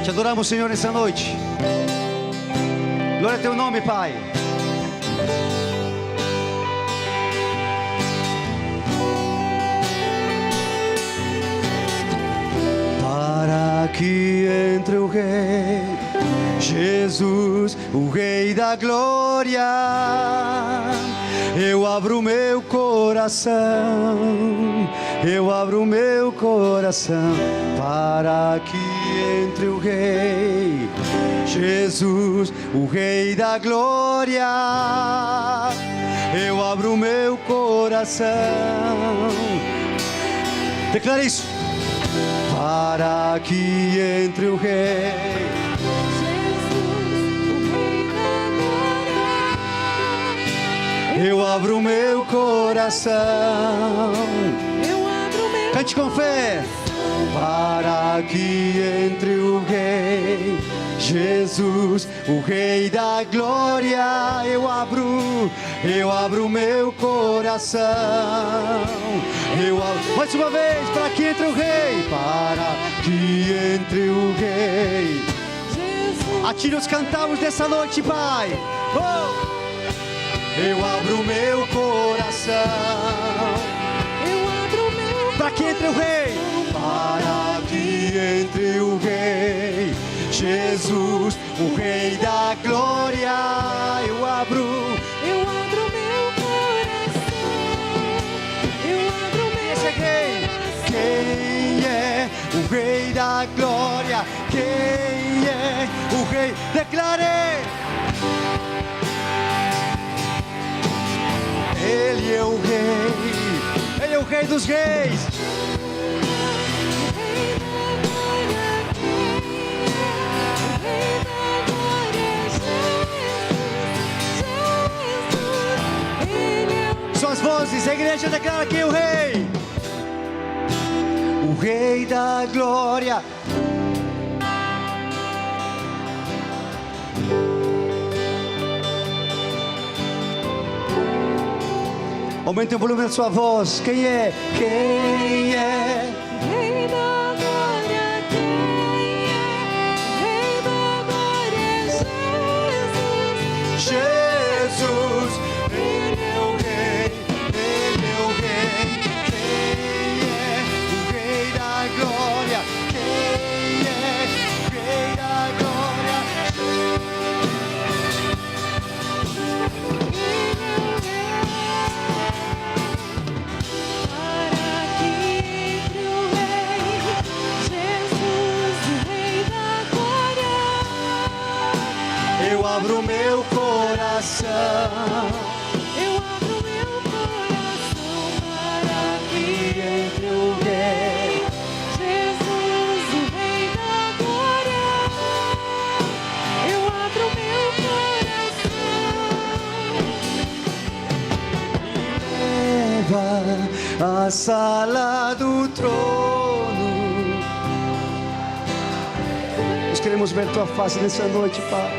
Te adoramos, Senhor, nessa noite. Glória a teu nome, Pai. Para que entre o Rei Jesus, o Rei da Glória, eu abro meu coração, eu abro meu coração, para que entre o Rei Jesus, o Rei da Glória, eu abro meu coração. Declara isso. Para que entre o Rei eu abro meu coração. Cante com fé. Para que entre o Rei Jesus, o Rei da Glória, eu abro meu coração. Mais uma vez, para que entre o Rei, para que entre o Rei. A ti nós cantamos nessa noite, Pai. Oh! Eu abro meu coração, para que entre o Rei, para que entre o Rei Jesus, o Rei da Glória, eu abro meu coração, eu cheguei. Quem é o Rei da Glória? Quem é o Rei? Declarei. Ele é o Rei, Ele é o Rei dos Reis. Suas vozes, a igreja declara que é o Rei, o Rei da Glória. Aumente o volume da sua voz. Quem é? Quem é? Rei da Glória, quem é? Rei da Glória, Jesus. Jesus, Ele é o Rei, Ele é o Rei. Quem é o Rei da Glória? Quem é o Rei da Glória? Eu abro meu coração, eu abro meu coração, para que entre o Rei Jesus, o Rei da Glória. Eu abro meu coração. Leva à sala do trono. Nós queremos ver tua face nessa noite, Pai.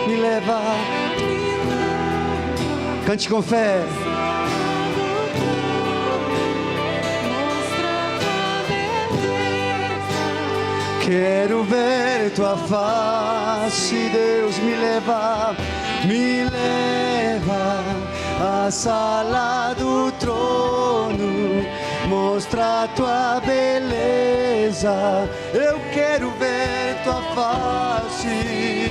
Me leva, cante com fé. Quero ver tua face, Deus, me leva à sala do trono, mostra tua beleza. Eu quero ver tua face.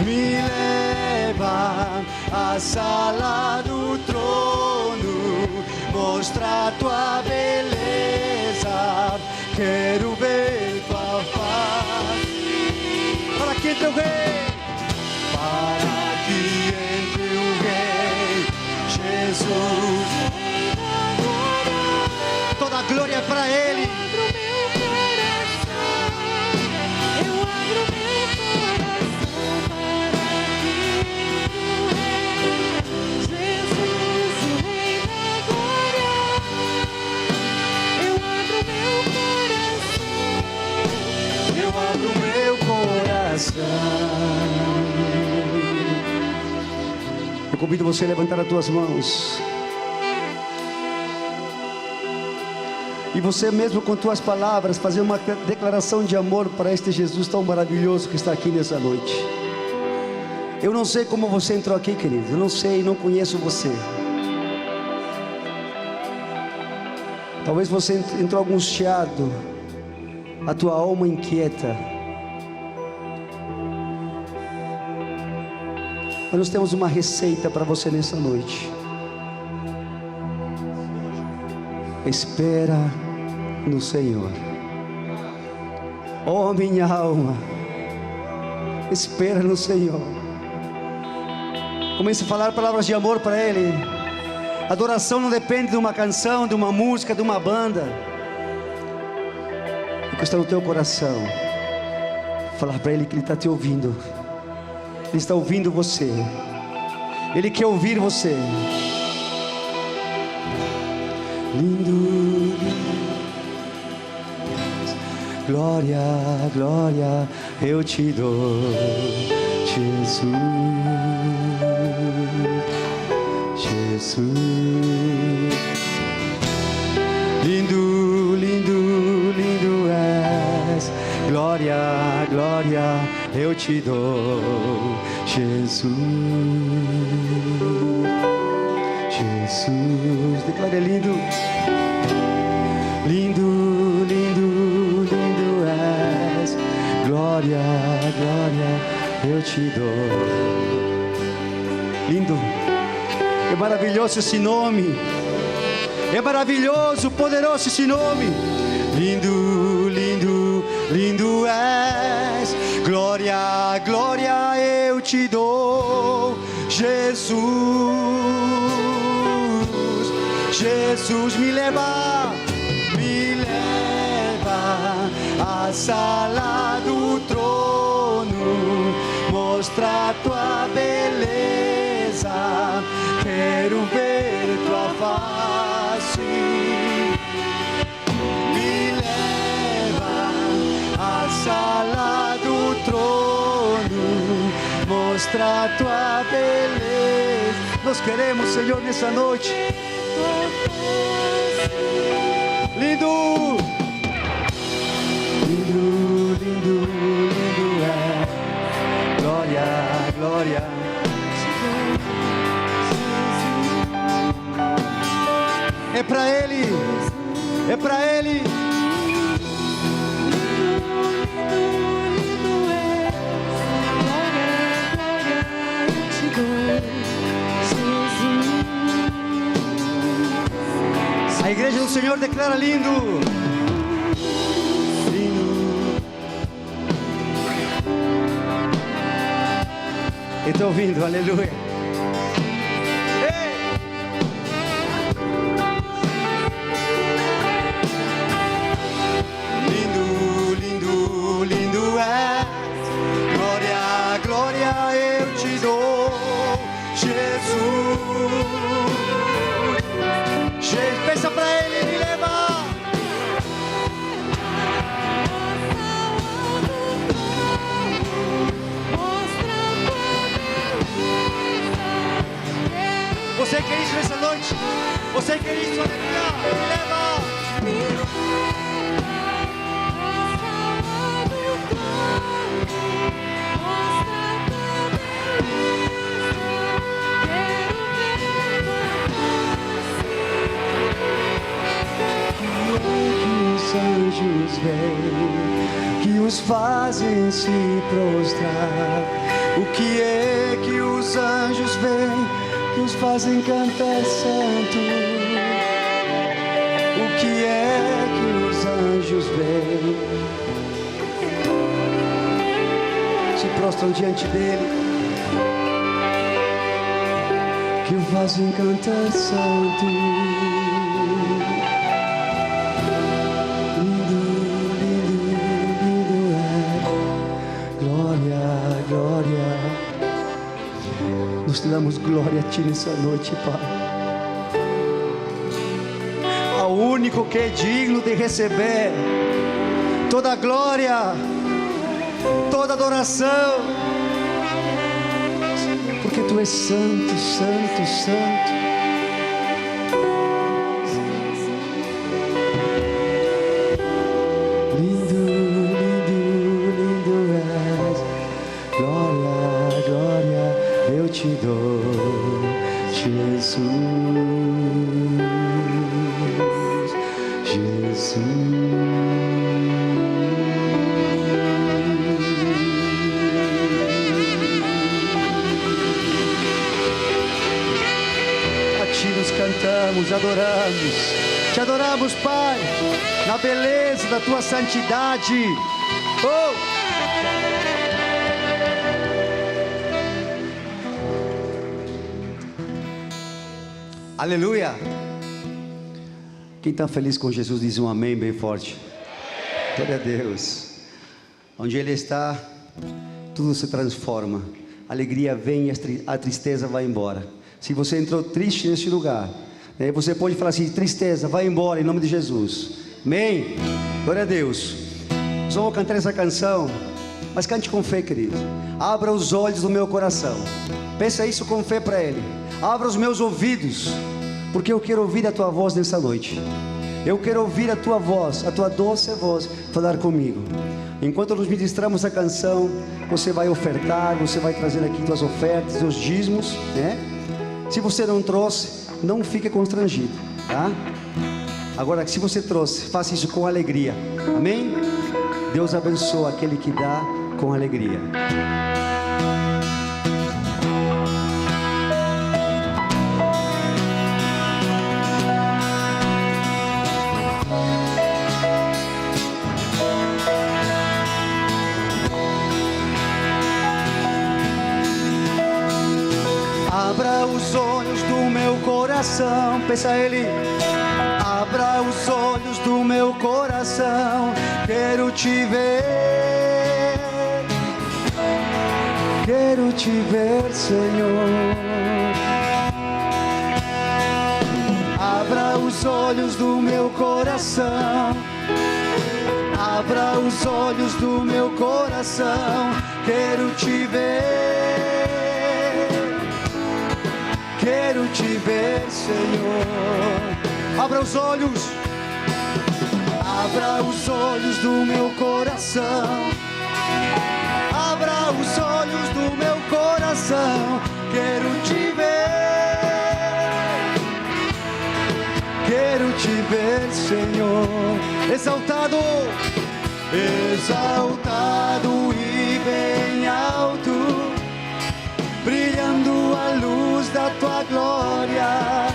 Me leva à sala do trono, mostra tua beleza. Quero ver tua face. Para que entre o Rei, para que entre o Rei Jesus. Toda a glória é para Ele. Eu abro meu coração, para que entre o Rei Jesus, o Rei da Glória. Eu abro meu coração, eu abro meu coração. Eu convido você a levantar as tuas mãos. E você mesmo com tuas palavras fazer uma declaração de amor para este Jesus tão maravilhoso que está aqui nessa noite. Eu não sei como você entrou aqui, querido. Eu não sei, não conheço você. Talvez você entrou angustiado, a tua alma inquieta. Mas nós temos uma receita para você nessa noite. Espera no Senhor. Oh, minha alma, espera no Senhor. Comece a falar palavras de amor para Ele. Adoração não depende de uma canção, de uma música, de uma banda. O que está no teu coração, falar para Ele que Ele está te ouvindo. Ele está ouvindo você. Ele quer ouvir você. Lindo, glória, glória, eu te dou, Jesus, Jesus. Lindo, lindo, lindo és, glória, glória, eu te dou, Jesus, Jesus. Declare lindo. Lindo, lindo, lindo és, glória, glória, eu te dou. Lindo, é maravilhoso esse nome, é maravilhoso, poderoso esse nome. Lindo, lindo, lindo és, glória, glória, eu te dou, Jesus. Jesus me leva à sala do trono, mostra tua beleza, quero ver tua face. Me leva à sala do trono, mostra tua beleza. Nós queremos, Senhor, nessa noite. Lindo, lindo, lindo, lindo é, glória, glória. É pra Ele, é pra Ele. A igreja do Senhor declara lindo. Lindo. Eu estou ouvindo, aleluia. Ei! Lindo, lindo, lindo é. Glória, glória eu te dou, Jesus. Pensa pra Ele me levar. Você quer isso nessa noite? Você quer isso? Aleluia. Me leva. Anjos vêm, que os fazem se prostrar. O que é que os anjos vêm, que os fazem cantar santo? O que é que os anjos vêm, se prostram diante dele, que o fazem cantar santo? Nós te damos glória a Ti nessa noite, Pai. Ao único que é digno de receber toda a glória, toda a adoração, porque Tu és santo, santo, santo. Jesus, Jesus. A Ti nos cantamos, adoramos, Te adoramos, Pai, na beleza da Tua santidade. Oh! Aleluia! Quem está feliz com Jesus diz um amém bem forte. Glória a Deus. Onde Ele está, tudo se transforma. A alegria vem e a tristeza vai embora. Se você entrou triste nesse lugar, você pode falar assim: tristeza, vai embora em nome de Jesus. Amém? Glória a Deus. Nós vamos cantar essa canção, mas cante com fé, querido. Abra os olhos do meu coração. Pensa isso com fé para Ele. Abra os meus ouvidos, porque eu quero ouvir a Tua voz nessa noite. Eu quero ouvir a Tua voz, a Tua doce voz, falar comigo. Enquanto nós ministramos a canção, você vai ofertar, você vai trazer aqui Tuas ofertas, Teus dízimos, né? Se você não trouxe, não fique constrangido, tá? Agora, se você trouxe, faça isso com alegria. Amém? Deus abençoa aquele que dá com alegria. Abra os olhos do meu coração, pensa Ele. Abra os olhos do meu coração, quero Te ver. Quero Te ver, Senhor. Abra os olhos do meu coração. Abra os olhos do meu coração, quero Te ver. Quero Te ver, Senhor. Abra os olhos. Abra os olhos do meu coração. Abra os olhos do meu coração. Quero Te ver. Quero Te ver, Senhor. Exaltado, exaltado e bem alto, brilhando a luz da Tua glória.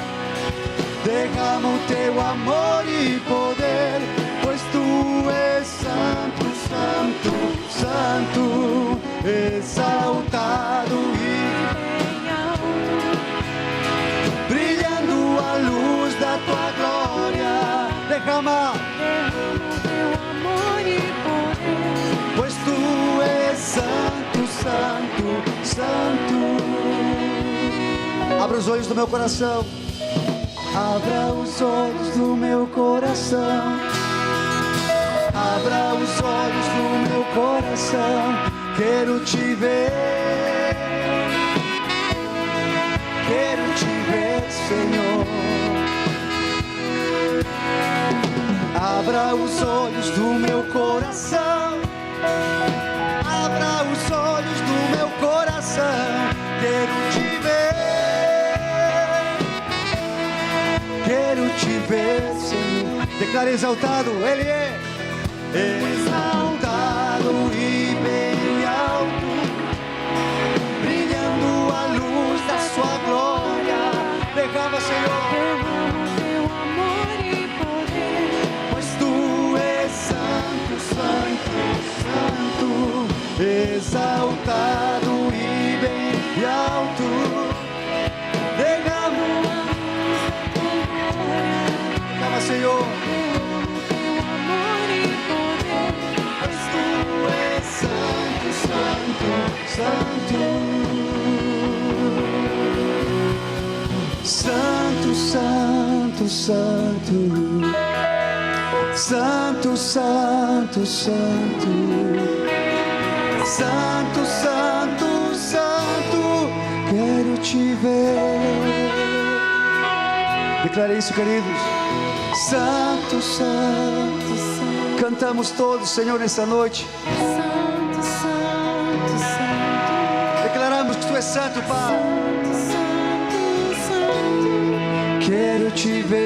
Derrama o Teu amor e poder, pois Tu és santo, santo, santo, exaltado e bem alto, brilhando a luz da Tua glória. Derrama o Teu amor e poder, pois Tu és santo, santo, santo. Abra os olhos do meu coração. Abra os olhos do meu coração. Abra os olhos do meu coração. Quero Te ver. Quero Te ver, Senhor. Abra os olhos do meu coração. Abra os olhos do meu coração. Quero Te ver. Quero Te ver, Senhor. Declara exaltado, Ele é exaltado e bem alto, brilhando a luz da Sua glória. Derrama, Senhor, Teu amor e poder, pois Tu és santo, santo, santo, exaltado e bem alto. Senhor, Teu amor e poder, pois Tu és santo, santo, santo, santo, santo, santo, santo, santo, santo, santo, santo, quero Te ver. Declare isso, queridos. Santo, santo, santo. Cantamos todos, Senhor, nessa noite. Santo, santo, santo. Declaramos que Tu és santo, Pai. Santo, santo, te ver.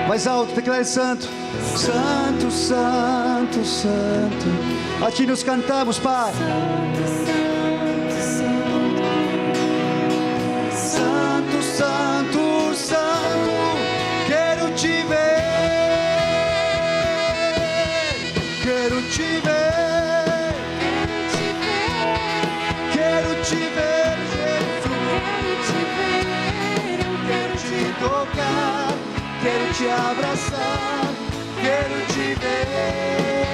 Mais alto, declare santo. Santo, santo, santo. A ti nos cantamos, Pai. Santo, santo, santo. Quero te ver. Quero te ver. Quero te ver, Jesus. Quero te tocar. Quero te abraçar. Quero te ver.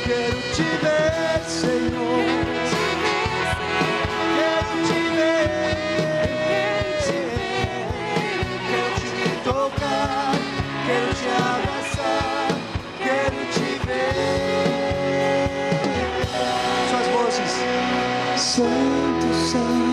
Quero te ver, Senhor. Quero te ver. Quero te tocar. Quero te abraçar. Quero te ver. Suas vozes. Santo, santo.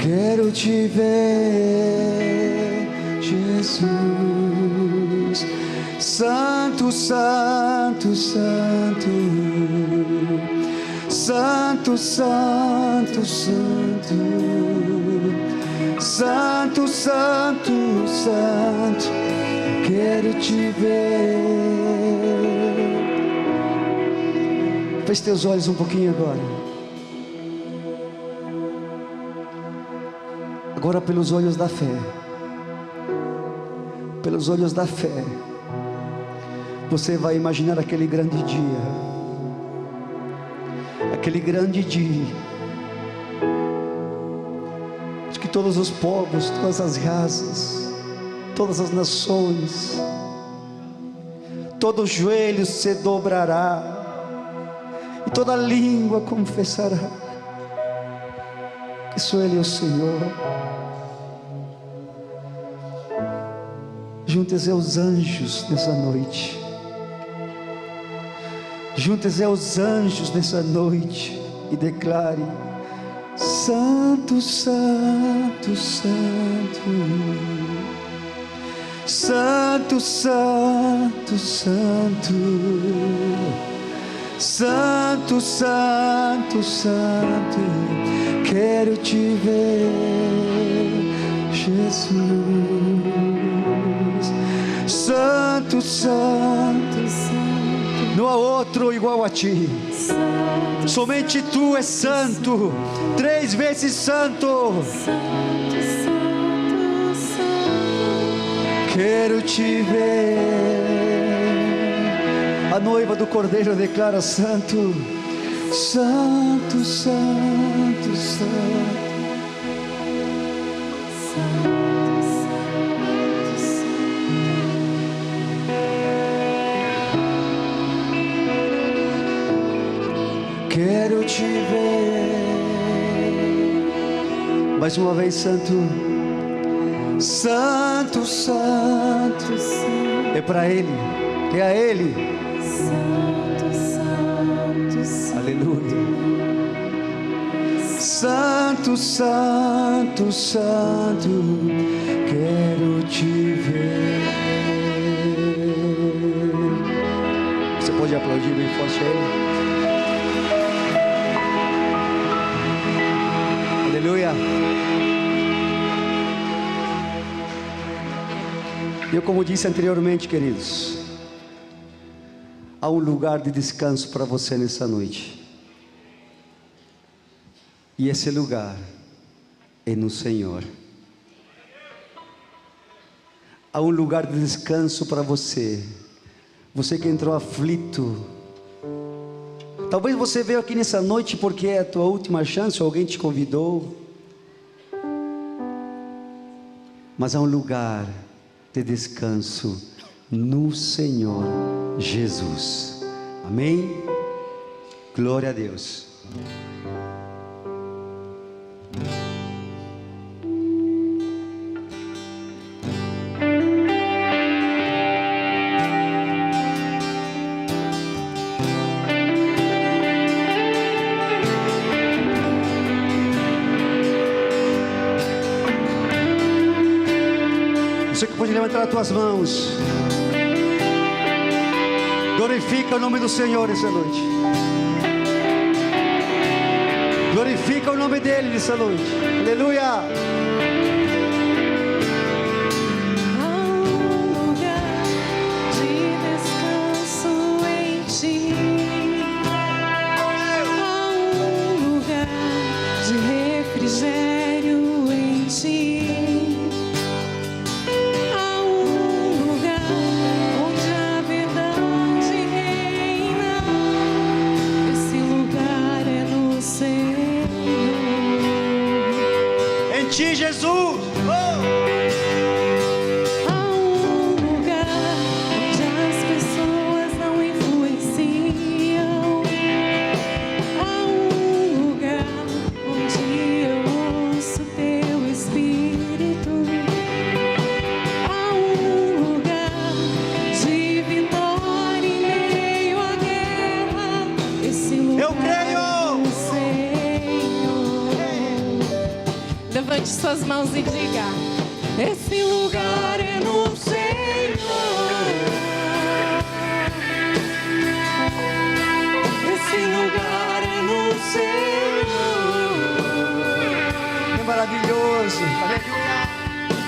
Quero te ver, Jesus. Santo, santo, santo. Santo, santo, santo. Santo, santo, santo. Quero te ver. Feche teus olhos um pouquinho agora. Agora pelos olhos da fé, pelos olhos da fé, você vai imaginar aquele grande dia, de que todos os povos, todas as raças, todas as nações, todo joelho se dobrará, e toda língua confessará que só Ele é o Senhor. Junte-se aos anjos nessa noite. Junte-se aos anjos nessa noite e declare: Santo, Santo, Santo. Santo, Santo, Santo. Santo, Santo, Santo. Quero te ver, Jesus. Santo, Santo, Santo. Não há outro igual a ti. Santo, somente tu és santo. 3 vezes santo. Santo, Santo, Santo. Quero te ver. A noiva do Cordeiro declara: Santo, Santo, Santo, Santo. Quero te ver. Mais uma vez, santo. Santo, santo, santo. É para Ele, é a Ele. Santo, santo, santo. Aleluia. Santo, santo, santo. Quero te ver. Você pode aplaudir bem forte a Ele. Aleluia. Eu, como disse anteriormente, queridos, há um lugar de descanso para você nessa noite. E esse lugar é no Senhor. Há um lugar de descanso para você. Você que entrou aflito. Talvez você veio aqui nessa noite porque é a tua última chance, ou alguém te convidou. Mas há um lugar de descanso no Senhor Jesus. Amém? Glória a Deus. Você que pode levantar as tuas mãos. Glorifica o nome do Senhor essa noite. Glorifica o nome dele nessa noite. Aleluia. Jesus, há um lugar onde as pessoas não influenciam. Há um lugar onde eu ouço teu Espírito. Há um lugar de vitória em meio à guerra. Esse lugar eu creio. Levante suas mãos e diga: esse lugar é no Senhor. Esse lugar é no Senhor. É maravilhoso.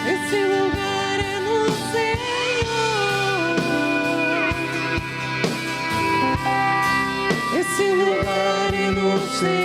Esse lugar é no Senhor. Esse lugar é no Senhor.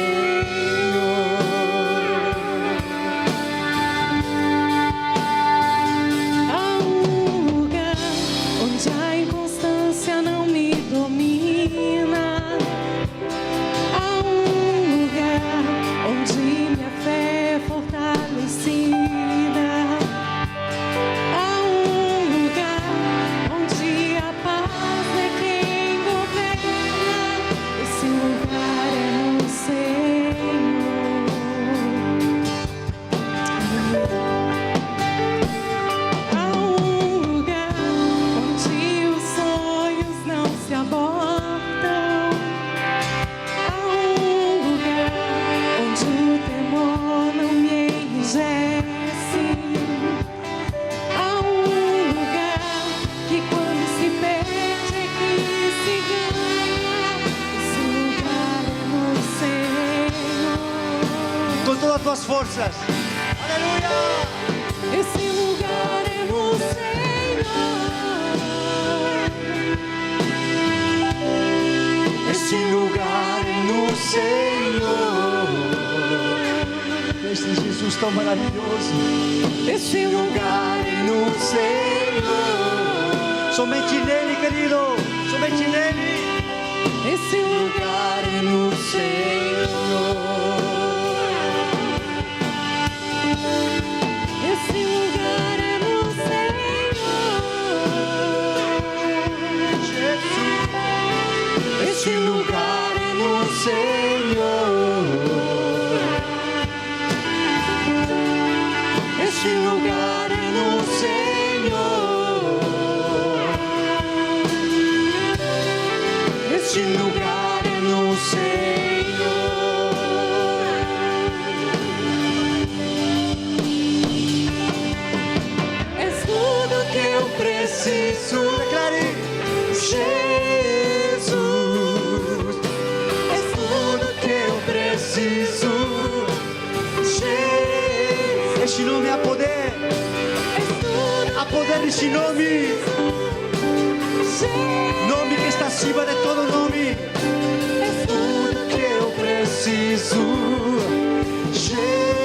Tuas forças, aleluia. Esse lugar é no Senhor. Esse lugar é no Senhor. Esse Jesus tão maravilhoso. Esse lugar é no Senhor. Somente nele, querido. Somente nele. Esse lugar é no Senhor. Esse lugar é no Senhor. Jesus. Esse lugar é no Senhor. Esse lugar é no Senhor. Esse lugar é no Senhor. Preciso, declare, Jesus, é tudo que eu preciso. Jesus, este nome há poder, há poder neste nome, nome que está acima de todo nome. É tudo que eu preciso, Jesus.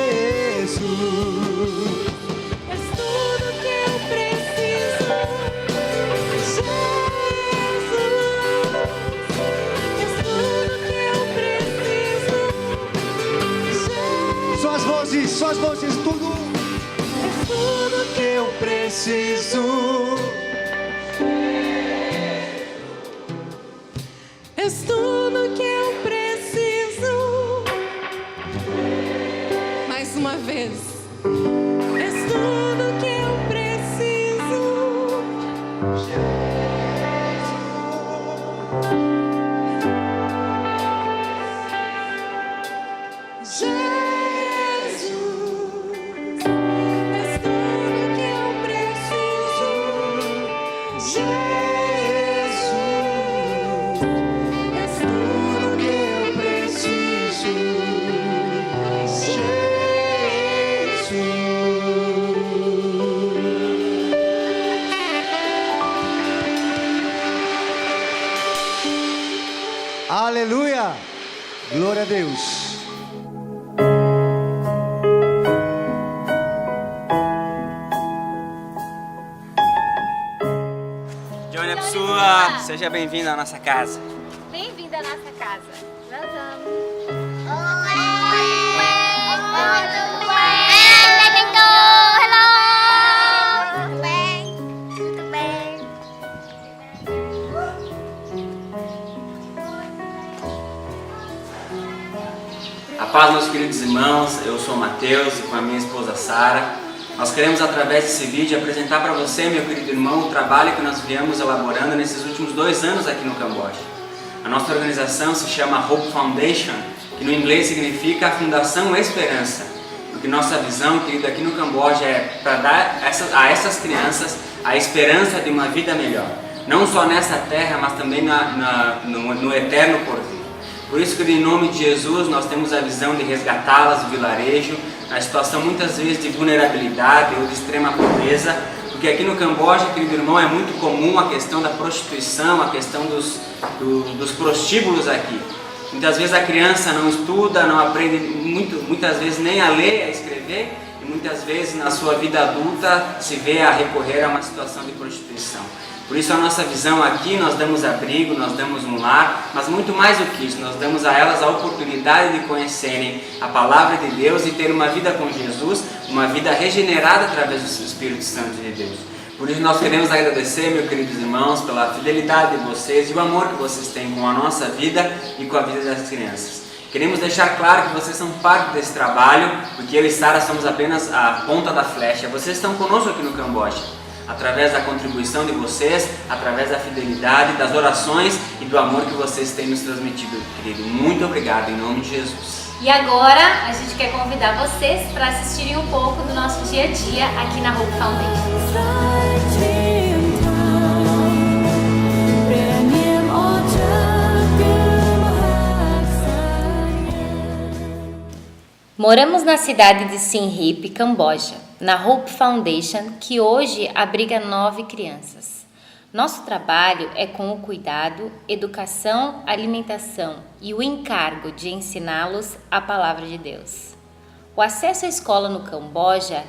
Suas vozes, tudo. É tudo que eu preciso. É tudo que eu preciso. Mais uma vez. É tudo que eu preciso. Jesus, és tudo que eu preciso. és tudo que eu preciso. Aleluia! Glória a Deus! Johnny, a pessoa, seja bem-vindo à nossa casa. Bem-vindo à nossa casa. Welcome. A paz, meus queridos irmãos, eu sou o Mateus e com a minha esposa Sara, nós queremos através desse vídeo apresentar para você, meu querido irmão, o trabalho que nós viemos elaborando nesses últimos 2 anos aqui no Camboja. A nossa organização se chama Hope Foundation, que no inglês significa a Fundação Esperança. Porque nossa visão, querido, aqui no Camboja é para dar a essas crianças a esperança de uma vida melhor. Não só nessa terra, mas também no eterno porvir. Por isso que, em nome de Jesus, nós temos a visão de resgatá-las do vilarejo, na situação muitas vezes de vulnerabilidade ou de extrema pobreza, porque aqui no Camboja, querido irmão, é muito comum a questão da prostituição, a questão dos prostíbulos aqui. Muitas vezes a criança não estuda, não aprende muitas vezes nem a ler e a escrever, e muitas vezes na sua vida adulta se vê a recorrer a uma situação de prostituição. Por isso a nossa visão aqui, nós damos abrigo, nós damos um lar, mas muito mais do que isso, nós damos a elas a oportunidade de conhecerem a Palavra de Deus e ter uma vida com Jesus, uma vida regenerada através do Espírito Santo de Deus. Por isso nós queremos agradecer, meus queridos irmãos, pela fidelidade de vocês e o amor que vocês têm com a nossa vida e com a vida das crianças. Queremos deixar claro que vocês são parte desse trabalho, porque eu e Sara somos apenas a ponta da flecha. Vocês estão conosco aqui no Camboja, através da contribuição de vocês, através da fidelidade, das orações e do amor que vocês têm nos transmitido, querido. Muito obrigado, em nome de Jesus. E agora a gente quer convidar vocês para assistirem um pouco do nosso dia a dia aqui na Hope Foundation. Moramos na cidade de Siem Reap, Camboja, na Hope Foundation, que hoje abriga 9 crianças. Nosso trabalho é com o cuidado, educação, alimentação e o encargo de ensiná-los a palavra de Deus. O acesso à escola no Camboja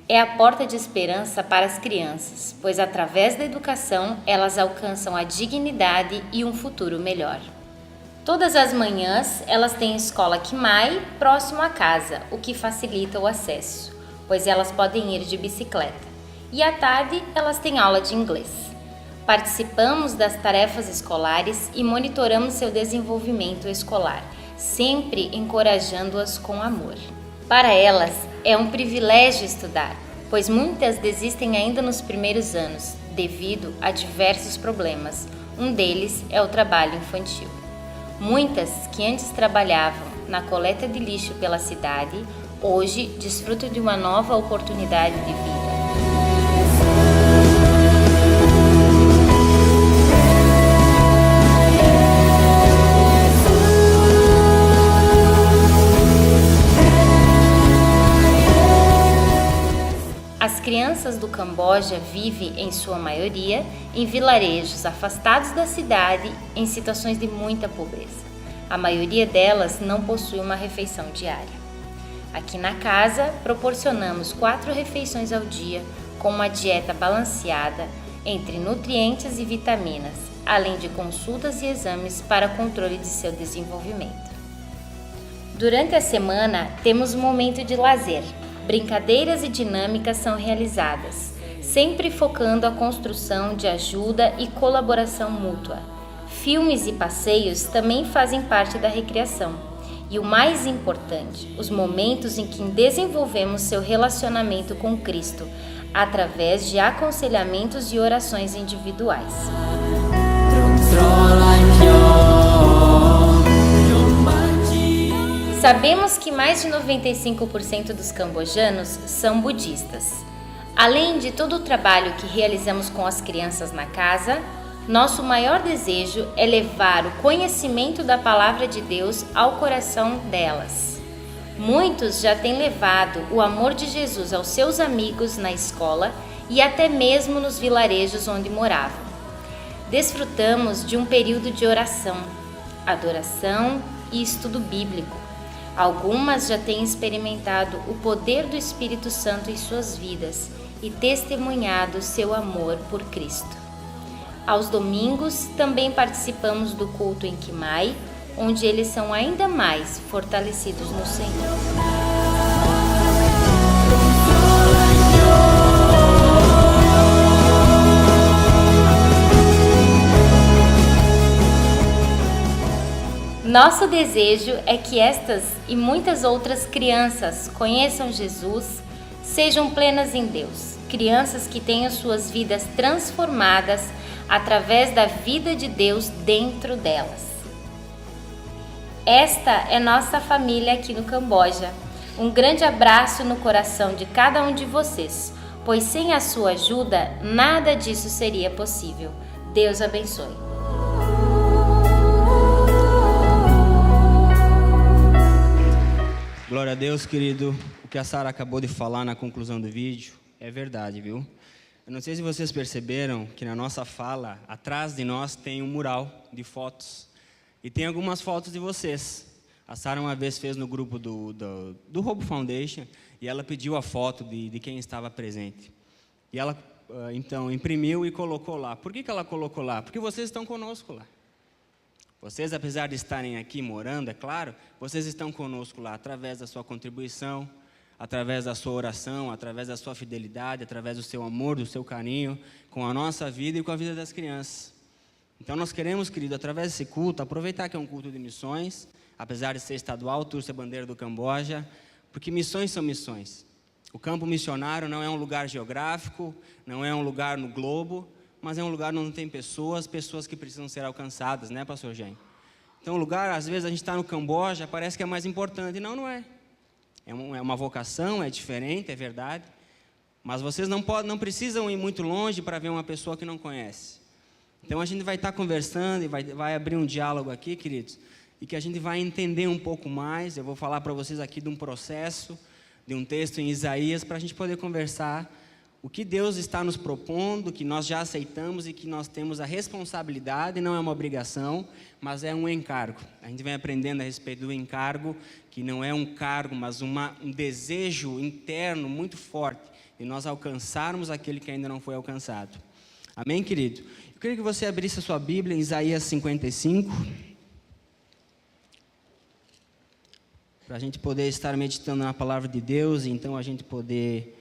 é a porta de esperança para as crianças, pois através da educação elas alcançam a dignidade e um futuro melhor. Todas as manhãs elas têm escola Khmer próximo à casa, o que facilita o acesso, pois elas podem ir de bicicleta. E à tarde elas têm aula de inglês. Participamos das tarefas escolares e monitoramos seu desenvolvimento escolar, sempre encorajando-as com amor. Para elas é um privilégio estudar, pois muitas desistem ainda nos primeiros anos, devido a diversos problemas. Um deles é o trabalho infantil. Muitas que antes trabalhavam na coleta de lixo pela cidade, hoje desfrutam de uma nova oportunidade de vida. As crianças do Camboja vivem, em sua maioria, em vilarejos afastados da cidade, em situações de muita pobreza. A maioria delas não possui uma refeição diária. Aqui na casa, proporcionamos 4 refeições ao dia, com uma dieta balanceada entre nutrientes e vitaminas, além de consultas e exames para controle de seu desenvolvimento. Durante a semana, temos um momento de lazer. Brincadeiras e dinâmicas são realizadas, sempre focando a construção de ajuda e colaboração mútua. Filmes e passeios também fazem parte da recreação. E o mais importante, os momentos em que desenvolvemos seu relacionamento com Cristo, através de aconselhamentos e orações individuais. Sabemos que mais de 95% dos cambojanos são budistas. Além de todo o trabalho que realizamos com as crianças na casa, nosso maior desejo é levar o conhecimento da Palavra de Deus ao coração delas. Muitos já têm levado o amor de Jesus aos seus amigos na escola e até mesmo nos vilarejos onde moravam. Desfrutamos de um período de oração, adoração e estudo bíblico. Algumas já têm experimentado o poder do Espírito Santo em suas vidas e testemunhado seu amor por Cristo. Aos domingos também participamos do culto em Quimai, onde eles são ainda mais fortalecidos no Senhor. Nosso desejo é que estas e muitas outras crianças conheçam Jesus, sejam plenas em Deus, crianças que tenham suas vidas transformadas através da vida de Deus dentro delas. Esta é nossa família aqui no Camboja. Um grande abraço no coração de cada um de vocês, pois sem a sua ajuda, nada disso seria possível. Deus abençoe. Glória a Deus, querido. O que a Sara acabou de falar na conclusão do vídeo é verdade, viu? Eu não sei se vocês perceberam que na nossa fala, atrás de nós tem um mural de fotos. E tem algumas fotos de vocês. A Sara uma vez fez no grupo do Hope Foundation e ela pediu a foto de quem estava presente. E ela, então, imprimiu e colocou lá. Por que ela colocou lá? Porque vocês estão conosco lá. Vocês, apesar de estarem aqui morando, é claro, vocês estão conosco lá através da sua contribuição, através da sua oração, através da sua fidelidade, através do seu amor, do seu carinho, com a nossa vida e com a vida das crianças. Então nós queremos, querido, através desse culto, aproveitar que é um culto de missões, apesar de ser estadual, trouxe a bandeira do Camboja, porque missões são missões. O campo missionário não é um lugar geográfico, não é um lugar no globo, mas é um lugar onde tem pessoas que precisam ser alcançadas, né, pastor Jean? Então o lugar, às vezes a gente está no Camboja, parece que é mais importante, não é. É uma vocação, é diferente, é verdade, mas vocês não precisam ir muito longe para ver uma pessoa que não conhece. Então a gente vai estar conversando e vai abrir um diálogo aqui, queridos, e que a gente vai entender um pouco mais. Eu vou falar para vocês aqui de um processo, de um texto em Isaías, para a gente poder conversar o que Deus está nos propondo, que nós já aceitamos e que nós temos a responsabilidade, não é uma obrigação, mas é um encargo. A gente vem aprendendo a respeito do encargo, que não é um cargo, mas um desejo interno muito forte de nós alcançarmos aquele que ainda não foi alcançado. Amém, querido? Eu queria que você abrisse a sua Bíblia em Isaías 55, para a gente poder estar meditando na palavra de Deus e então a gente poder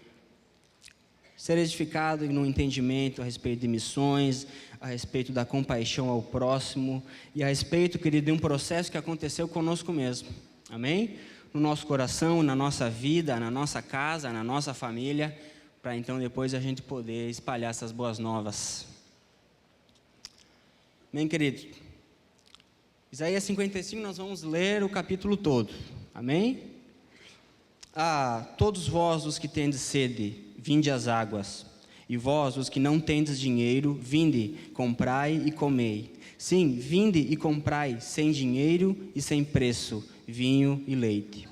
ser edificado no entendimento a respeito de missões, a respeito da compaixão ao próximo e a respeito, querido, de um processo que aconteceu conosco mesmo. Amém? No nosso coração, na nossa vida, na nossa casa, na nossa família, para então depois a gente poder espalhar essas boas novas. Amém, querido? Isaías 55, nós vamos ler o capítulo todo. Amém? Todos vós os que tendes sede, vinde às águas, e vós os que não tendes dinheiro, vinde, comprai e comei. Sim, vinde e comprai, sem dinheiro e sem preço, vinho e leite.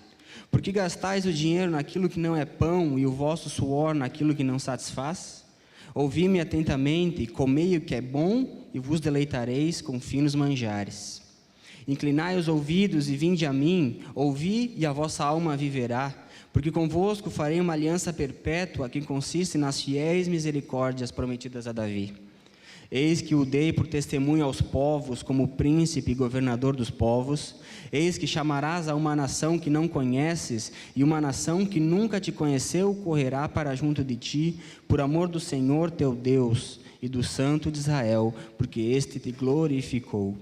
Porque gastais o dinheiro naquilo que não é pão, e o vosso suor naquilo que não satisfaz? Ouvi-me atentamente, comei o que é bom, e vos deleitareis com finos manjares. Inclinai os ouvidos e vinde a mim, ouvi e a vossa alma viverá. Porque convosco farei uma aliança perpétua, que consiste nas fiéis misericórdias prometidas a Davi. Eis que o dei por testemunho aos povos, como príncipe e governador dos povos. Eis que chamarás a uma nação que não conheces, e uma nação que nunca te conheceu correrá para junto de ti, por amor do Senhor teu Deus e do Santo de Israel, porque este te glorificou.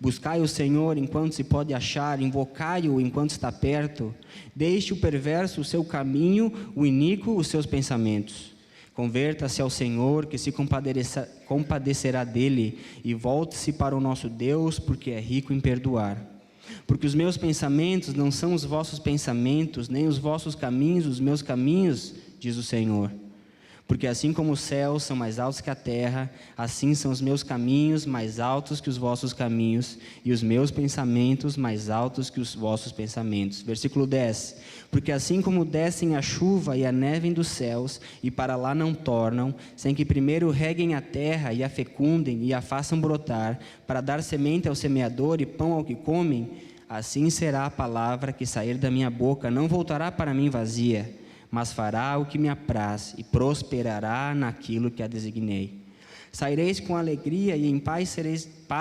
Buscai o Senhor enquanto se pode achar, invocai-o enquanto está perto. Deixe o perverso o seu caminho, o iníquo os seus pensamentos. Converta-se ao Senhor, que se compadecerá dele, e volte-se para o nosso Deus, porque é rico em perdoar. Porque os meus pensamentos não são os vossos pensamentos, nem os vossos caminhos os meus caminhos, diz o Senhor. Porque assim como os céus são mais altos que a terra, assim são os meus caminhos mais altos que os vossos caminhos, e os meus pensamentos mais altos que os vossos pensamentos. Versículo 10. Porque assim como descem a chuva e a neve dos céus, e para lá não tornam, sem que primeiro reguem a terra e a fecundem e a façam brotar, para dar semente ao semeador e pão ao que comem, assim será a palavra que sair da minha boca, não voltará para mim vazia, mas fará o que me apraz e prosperará naquilo que a designei. Saireis com alegria e em paz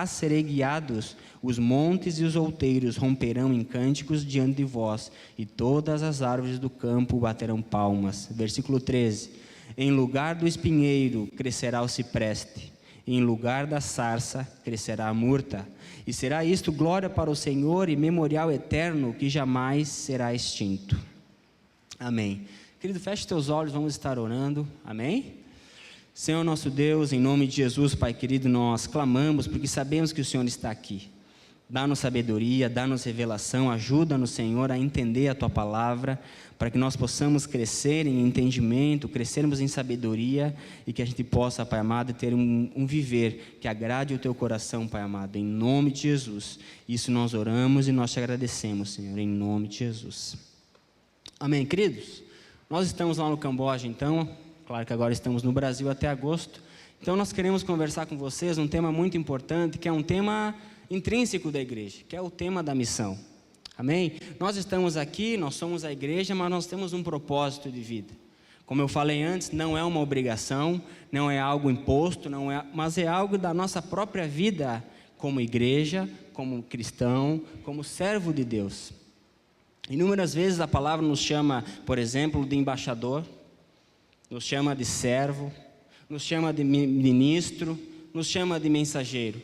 serei guiados. Os montes e os outeiros romperão em cânticos diante de vós, e todas as árvores do campo baterão palmas. Versículo 13. Em lugar do espinheiro crescerá o cipreste, e em lugar da sarça crescerá a murta. E será isto glória para o Senhor e memorial eterno que jamais será extinto. Amém. Querido, feche teus olhos, vamos estar orando. Amém? Senhor nosso Deus, em nome de Jesus, Pai querido, nós clamamos porque sabemos que o Senhor está aqui. Dá-nos sabedoria, dá-nos revelação, ajuda-nos, Senhor, a entender a Tua palavra, para que nós possamos crescer em entendimento, crescermos em sabedoria e que a gente possa, Pai amado, ter um viver que agrade o Teu coração, Pai amado, em nome de Jesus. Isso nós oramos e nós te agradecemos, Senhor, em nome de Jesus. Amém, queridos? Nós estamos lá no Camboja, então, claro que agora estamos no Brasil até agosto, então nós queremos conversar com vocês um tema muito importante, que é um tema intrínseco da igreja, que é o tema da missão. Amém? Nós estamos aqui, nós somos a igreja, mas nós temos um propósito de vida. Como eu falei antes, não é uma obrigação, não é algo imposto, mas é algo da nossa própria vida como igreja, como cristão, como servo de Deus. Inúmeras vezes a palavra nos chama, por exemplo, de embaixador, nos chama de servo, nos chama de ministro, nos chama de mensageiro.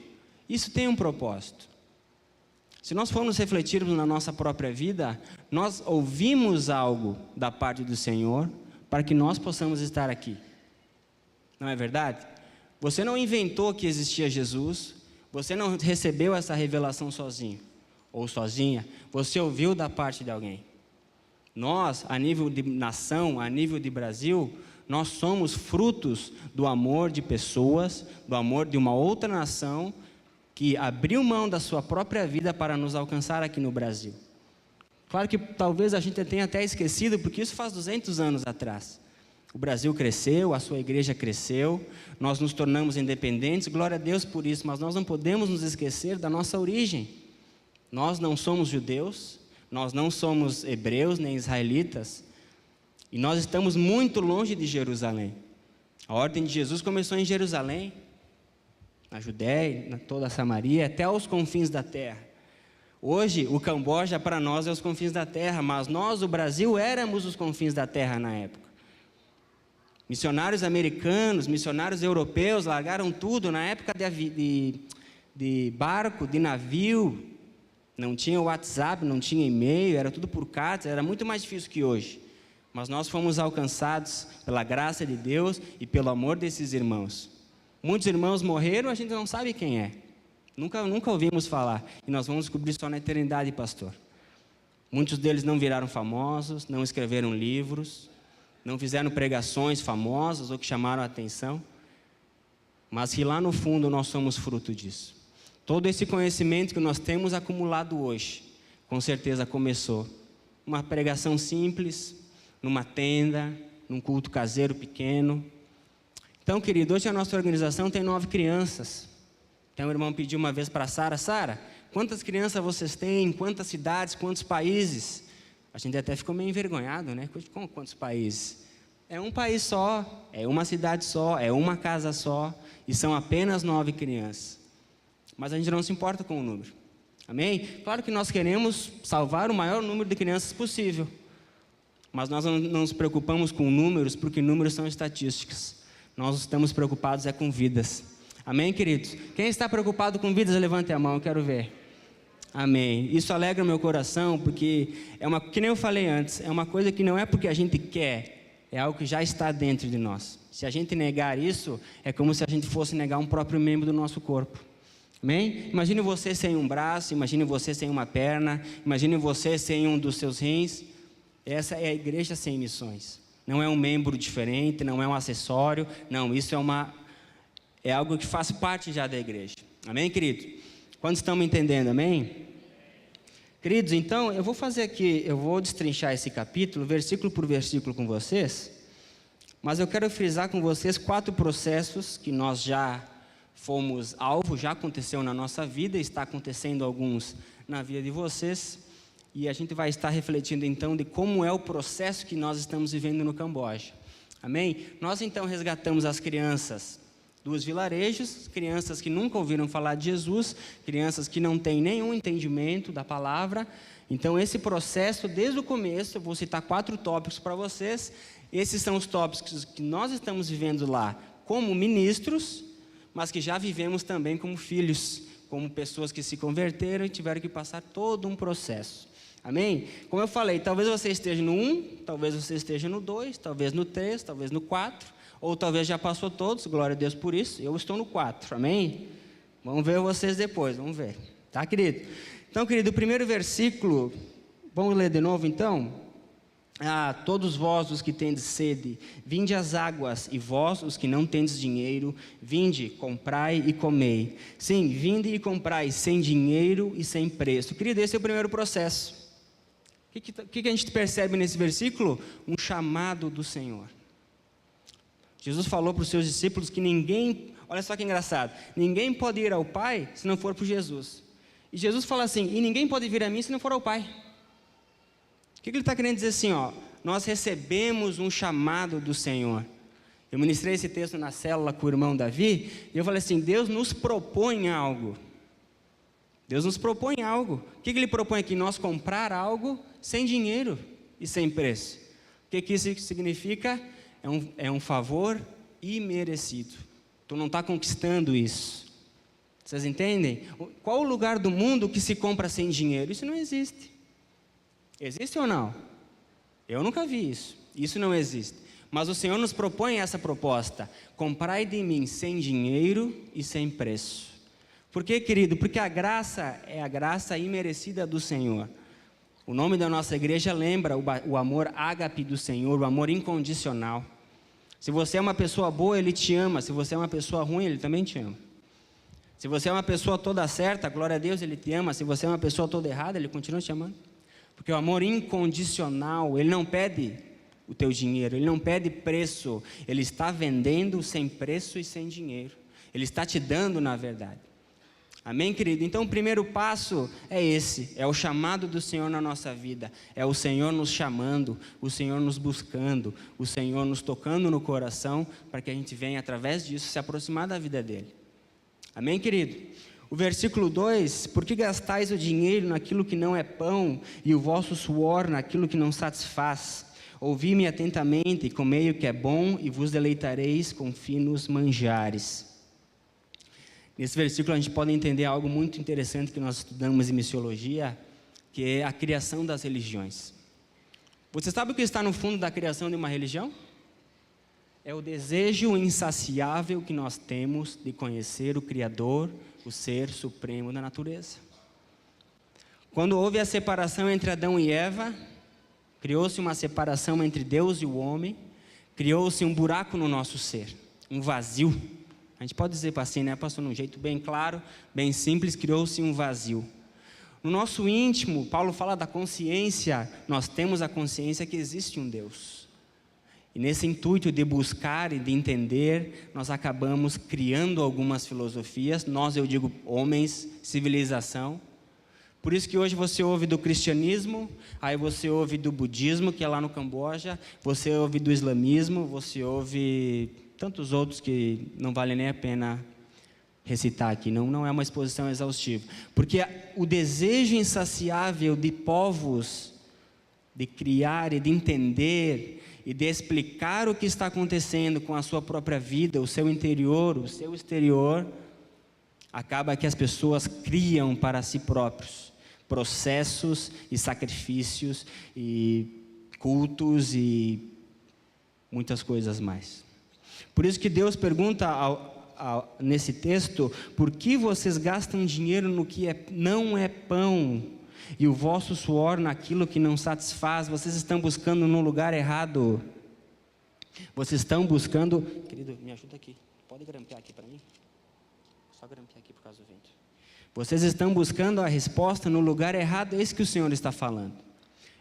Isso tem um propósito. Se nós formos refletirmos na nossa própria vida, nós ouvimos algo da parte do Senhor para que nós possamos estar aqui. Não é verdade? Você não inventou que existia Jesus, você não recebeu essa revelação sozinho ou sozinha, você ouviu da parte de alguém. Nós, a nível de nação, a nível de Brasil, nós somos frutos do amor de pessoas, do amor de uma outra nação que abriu mão da sua própria vida para nos alcançar aqui no Brasil. Claro que talvez a gente tenha até esquecido, porque isso faz 200 anos atrás. O Brasil cresceu, a sua igreja cresceu, nós nos tornamos independentes, glória a Deus por isso, mas nós não podemos nos esquecer da nossa origem. Nós não somos judeus, nós não somos hebreus nem israelitas, e nós estamos muito longe de Jerusalém. A ordem de Jesus começou em Jerusalém, na Judéia, na toda a Samaria, até os confins da terra. Hoje, o Camboja para nós é os confins da terra, mas nós, o Brasil, éramos os confins da terra na época. Missionários americanos, missionários europeus largaram tudo na época de barco, de navio. Não tinha WhatsApp, não tinha e-mail, era tudo por cartas, era muito mais difícil que hoje. Mas nós fomos alcançados pela graça de Deus e pelo amor desses irmãos. Muitos irmãos morreram, a gente não sabe quem é. Nunca ouvimos falar. E nós vamos descobrir só na eternidade, pastor. Muitos deles não viraram famosos, não escreveram livros, não fizeram pregações famosas ou que chamaram a atenção. Mas que lá no fundo nós somos fruto disso. Todo esse conhecimento que nós temos acumulado hoje, com certeza começou uma pregação simples, numa tenda, num culto caseiro pequeno. Então, querido, hoje a nossa organização tem 9 crianças. Então, o irmão pediu uma vez para Sara, Sara, quantas crianças vocês têm? Quantas cidades? Quantos países? A gente até ficou meio envergonhado, né? Com quantos países? É um país só, é uma cidade só, é uma casa só, e são apenas 9 crianças. Mas a gente não se importa com o número. Amém? Claro que nós queremos salvar o maior número de crianças possível. Mas nós não nos preocupamos com números, porque números são estatísticas. Nós estamos preocupados com vidas. Amém, queridos? Quem está preocupado com vidas, levante a mão, eu quero ver. Amém. Isso alegra o meu coração, porque que nem eu falei antes, é uma coisa que não é porque a gente quer, é algo que já está dentro de nós. Se a gente negar isso, é como se a gente fosse negar um próprio membro do nosso corpo. Amém? Imagine você sem um braço, imagine você sem uma perna, imagine você sem um dos seus rins. Essa é a igreja sem missões. Não é um membro diferente, não é um acessório. Não, isso é algo que faz parte já da igreja. Amém, querido? Quantos estão me entendendo, amém? Queridos, então, eu vou destrinchar esse capítulo, versículo por versículo com vocês, mas eu quero frisar com vocês 4 processos que nós já fomos alvo, já aconteceu na nossa vida, está acontecendo alguns na vida de vocês, e a gente vai estar refletindo então de como é o processo que nós estamos vivendo no Camboja. Amém? Nós então resgatamos as crianças dos vilarejos, crianças que nunca ouviram falar de Jesus, crianças que não têm nenhum entendimento da palavra. Então esse processo, desde o começo, eu vou citar 4 tópicos para vocês. Esses são os tópicos que nós estamos vivendo lá como ministros, mas que já vivemos também como filhos, como pessoas que se converteram e tiveram que passar todo um processo. Amém? Como eu falei, talvez você esteja no 1, talvez você esteja no 2, talvez no 3, talvez no 4, ou talvez já passou todos, glória a Deus por isso. Eu estou no 4, amém? Vamos ver vocês depois, vamos ver. Tá, querido? Então, querido, o primeiro versículo, vamos ler de novo então? Todos vós os que tendes sede, vinde às águas, e vós os que não tendes dinheiro, vinde, comprai e comei. Sim, vinde e comprai sem dinheiro e sem preço. Querido, esse é o primeiro processo. O que a gente percebe nesse versículo? Um chamado do Senhor. Jesus falou para os seus discípulos que ninguém, olha só que engraçado, ninguém pode ir ao Pai se não for por Jesus. E Jesus fala assim, e ninguém pode vir a mim se não for ao Pai. O que ele está querendo dizer assim, ó? Nós recebemos um chamado do Senhor. Eu ministrei esse texto na célula com o irmão Davi, e eu falei assim, Deus nos propõe algo. Deus nos propõe algo. O que ele propõe aqui? Nós comprar algo sem dinheiro e sem preço. O que isso significa? É um favor imerecido. Tu não está conquistando isso. Vocês entendem? Qual o lugar do mundo que se compra sem dinheiro? Isso não existe. Existe ou não? Eu nunca vi isso. Isso não existe. Mas o Senhor nos propõe essa proposta. Comprai de mim sem dinheiro e sem preço. Por quê, querido? Porque a graça é a graça imerecida do Senhor. O nome da nossa igreja lembra o amor ágape do Senhor, o amor incondicional. Se você é uma pessoa boa, Ele te ama. Se você é uma pessoa ruim, Ele também te ama. Se você é uma pessoa toda certa, glória a Deus, Ele te ama. Se você é uma pessoa toda errada, Ele continua te amando. Porque o amor incondicional, Ele não pede o teu dinheiro, Ele não pede preço. Ele está vendendo sem preço e sem dinheiro. Ele está te dando na verdade. Amém, querido? Então o primeiro passo é esse, é o chamado do Senhor na nossa vida, é o Senhor nos chamando, o Senhor nos buscando, o Senhor nos tocando no coração, para que a gente venha através disso se aproximar da vida dEle. Amém, querido? O versículo 2, por que gastais o dinheiro naquilo que não é pão, e o vosso suor naquilo que não satisfaz? Ouvi-me atentamente, comei o que é bom, e vos deleitareis com finos manjares. Nesse versículo a gente pode entender algo muito interessante que nós estudamos em missiologia, que é a criação das religiões. Você sabe o que está no fundo da criação de uma religião? É o desejo insaciável que nós temos de conhecer o Criador, o Ser Supremo da natureza. Quando houve a separação entre Adão e Eva, criou-se uma separação entre Deus e o homem, criou-se um buraco no nosso ser, um vazio. A gente pode dizer assim, né, pastor, num jeito bem claro, bem simples, criou-se um vazio. No nosso íntimo, Paulo fala da consciência, nós temos a consciência que existe um Deus. E nesse intuito de buscar e de entender, nós acabamos criando algumas filosofias, nós, eu digo, homens, civilização. Por isso que hoje você ouve do cristianismo, aí você ouve do budismo, que é lá no Camboja, você ouve do islamismo, você ouve tantos outros que não vale nem a pena recitar aqui, não é uma exposição exaustiva. Porque o desejo insaciável de povos de criar e de entender e de explicar o que está acontecendo com a sua própria vida, o seu interior, o seu exterior, acaba que as pessoas criam para si próprios processos e sacrifícios e cultos e muitas coisas mais. Por isso que Deus pergunta nesse texto, por que vocês gastam dinheiro no que não é pão, e o vosso suor naquilo que não satisfaz? Vocês estão buscando no lugar errado. Vocês estão buscando... Querido, me ajuda aqui. Pode grampear aqui para mim? Só grampear aqui por causa do vento. Vocês estão buscando a resposta no lugar errado, é isso que o Senhor está falando.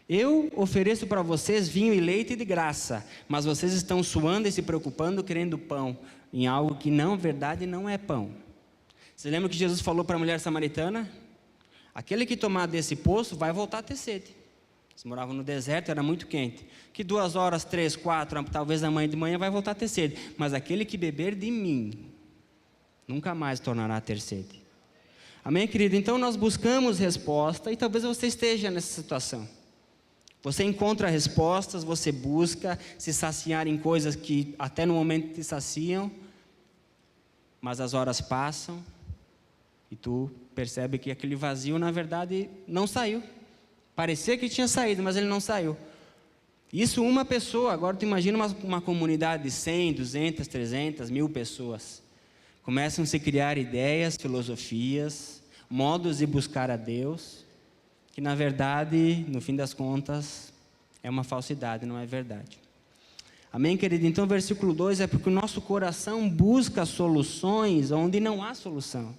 Eu ofereço para vocês vinho e leite de graça, mas vocês estão suando e se preocupando, querendo pão, em algo que na verdade não é pão. Você lembra que Jesus falou para a mulher samaritana? Aquele que tomar desse poço vai voltar a ter sede. Eles moravam no deserto, era muito quente. Que 2 horas, 3, 4, talvez amanhã de manhã vai voltar a ter sede. Mas aquele que beber de mim, nunca mais tornará a ter sede. Amém, querido? Então nós buscamos resposta e talvez você esteja nessa situação. Você encontra respostas, você busca se saciar em coisas que até no momento te saciam, mas as horas passam e tu percebe que aquele vazio na verdade não saiu. Parecia que tinha saído, mas ele não saiu. Isso uma pessoa, agora tu imagina uma comunidade de 100, 200, 300, 1000 pessoas. Começam a se criar ideias, filosofias, modos de buscar a Deus, que na verdade, no fim das contas, é uma falsidade, não é verdade. Amém, querido? Então, versículo 2 é porque o nosso coração busca soluções onde não há solução.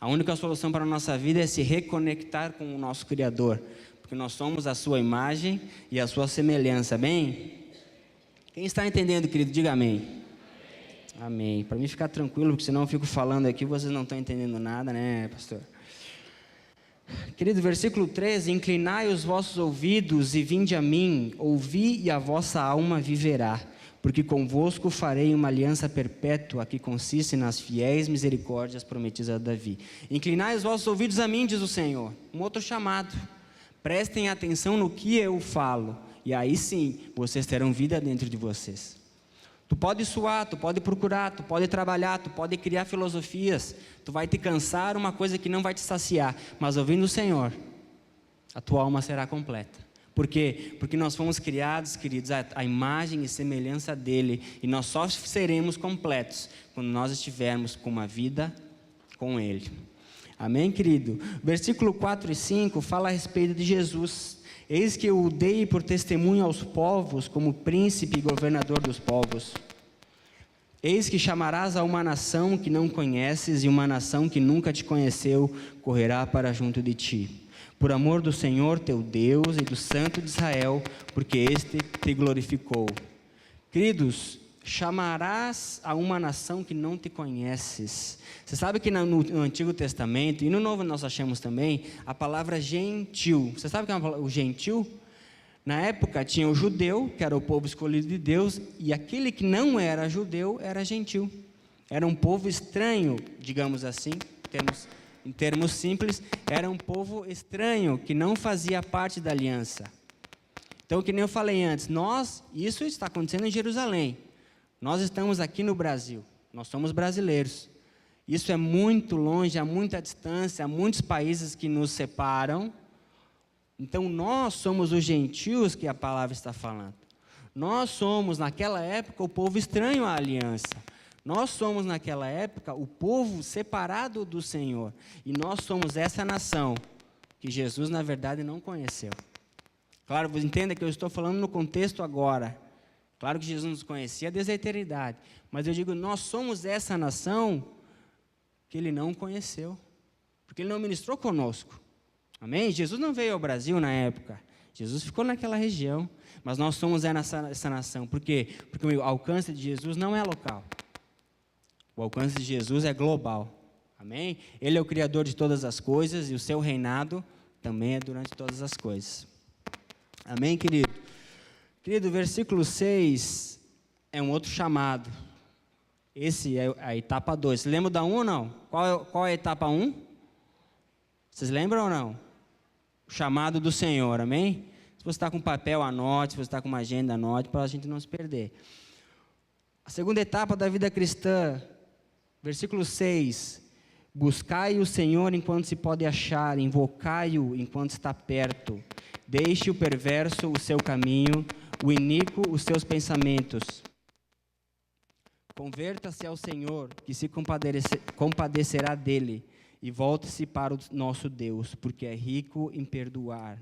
A única solução para a nossa vida é se reconectar com o nosso Criador, porque nós somos a sua imagem e a sua semelhança, amém? Quem está entendendo, querido, diga amém. Amém. Para mim ficar tranquilo, porque senão eu fico falando aqui, vocês não estão entendendo nada, né, pastor? Querido, versículo 13, inclinai os vossos ouvidos e vinde a mim, ouvi e a vossa alma viverá, porque convosco farei uma aliança perpétua que consiste nas fiéis misericórdias prometidas a Davi. Inclinai os vossos ouvidos a mim, diz o Senhor. Um outro chamado. Prestem atenção no que eu falo, e aí sim, vocês terão vida dentro de vocês. Tu pode suar, tu pode procurar, tu pode trabalhar, tu pode criar filosofias, tu vai te cansar, uma coisa que não vai te saciar, mas ouvindo o Senhor, a tua alma será completa. Por quê? Porque nós fomos criados, queridos, à imagem e semelhança dEle, e nós só seremos completos quando nós estivermos com uma vida com Ele. Amém, querido? Versículo 4 e 5 fala a respeito de Jesus. Eis que eu o dei por testemunho aos povos, como príncipe e governador dos povos. Eis que chamarás a uma nação que não conheces, e uma nação que nunca te conheceu, correrá para junto de ti. Por amor do Senhor teu Deus e do Santo de Israel, porque este te glorificou. Queridos, chamarás a uma nação que não te conheces. Você sabe que no Antigo Testamento, e no Novo nós achamos também, a palavra gentil. Você sabe o que é o gentil? Na época tinha o judeu, que era o povo escolhido de Deus, e aquele que não era judeu era gentil. Era um povo estranho, digamos assim, em termos simples, era um povo estranho, que não fazia parte da aliança. Então, que nem eu falei antes, isso está acontecendo em Jerusalém. Nós estamos aqui no Brasil, nós somos brasileiros. Isso é muito longe, há muita distância, há muitos países que nos separam. Então, nós somos os gentios que a palavra está falando. Nós somos, naquela época, o povo estranho à aliança. Nós somos, naquela época, o povo separado do Senhor. E nós somos essa nação que Jesus, na verdade, não conheceu. Claro, você entenda que eu estou falando no contexto agora. Claro que Jesus nos conhecia desde a eternidade. Mas eu digo, nós somos essa nação que Ele não conheceu. Porque Ele não ministrou conosco. Amém? Jesus não veio ao Brasil na época. Jesus ficou naquela região. Mas nós somos essa nação. Por quê? Porque o alcance de Jesus não é local. O alcance de Jesus é global. Amém? Ele é o Criador de todas as coisas e o seu reinado também é durante todas as coisas. Amém, querido? Querido, versículo 6 é um outro chamado. Esse é a etapa 2. Você lembra da 1 ou não? Qual é a etapa 1? Vocês lembram ou não? O chamado do Senhor, amém? Se você está com papel, anote. Se você está com uma agenda, anote, para a gente não se perder. A segunda etapa da vida cristã, versículo 6. Buscai o Senhor enquanto se pode achar, invocai-o enquanto está perto. Deixe o perverso o seu caminho, o iníquo os seus pensamentos. Converta-se ao Senhor, que se compadecerá dele, e volte-se para o nosso Deus, porque é rico em perdoar.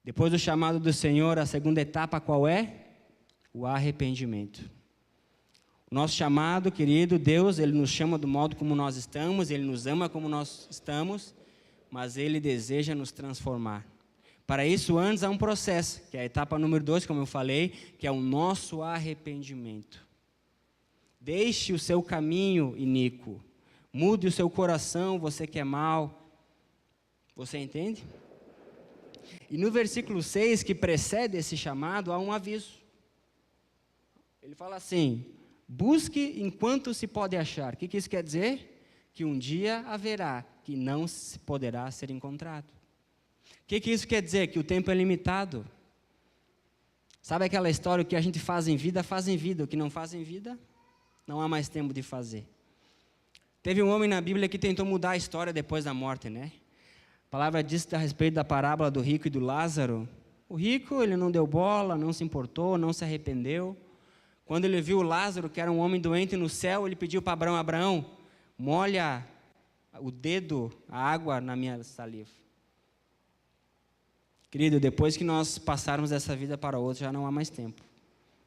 Depois do chamado do Senhor, a segunda etapa qual é? o arrependimento. Nosso chamado, querido, Deus, Ele nos chama do modo como nós estamos, Ele nos ama como nós estamos, mas Ele deseja nos transformar. Para isso, antes há um processo, que é a etapa número 2, como eu falei, que é o nosso arrependimento. Deixe o seu caminho iníquo, mude o seu coração, você que é mau. Você entende? E no versículo 6, que precede esse chamado, há um aviso. Ele fala assim: busque enquanto se pode achar. O que isso quer dizer? Que um dia haverá que não se poderá ser encontrado. O que isso quer dizer? Que o tempo é limitado. Sabe aquela história: o que a gente faz em vida, o que não faz em vida, não há mais tempo de fazer. Teve um homem na Bíblia que tentou mudar a história depois da morte, né? A palavra diz a respeito da parábola do rico e do Lázaro. O rico, ele não deu bola, não se importou, não se arrependeu. Quando ele viu o Lázaro, que era um homem doente no céu, ele pediu para Abraão: Abraão, molha o dedo, a água na minha saliva. Querido, depois que nós passarmos dessa vida para outra, já não há mais tempo.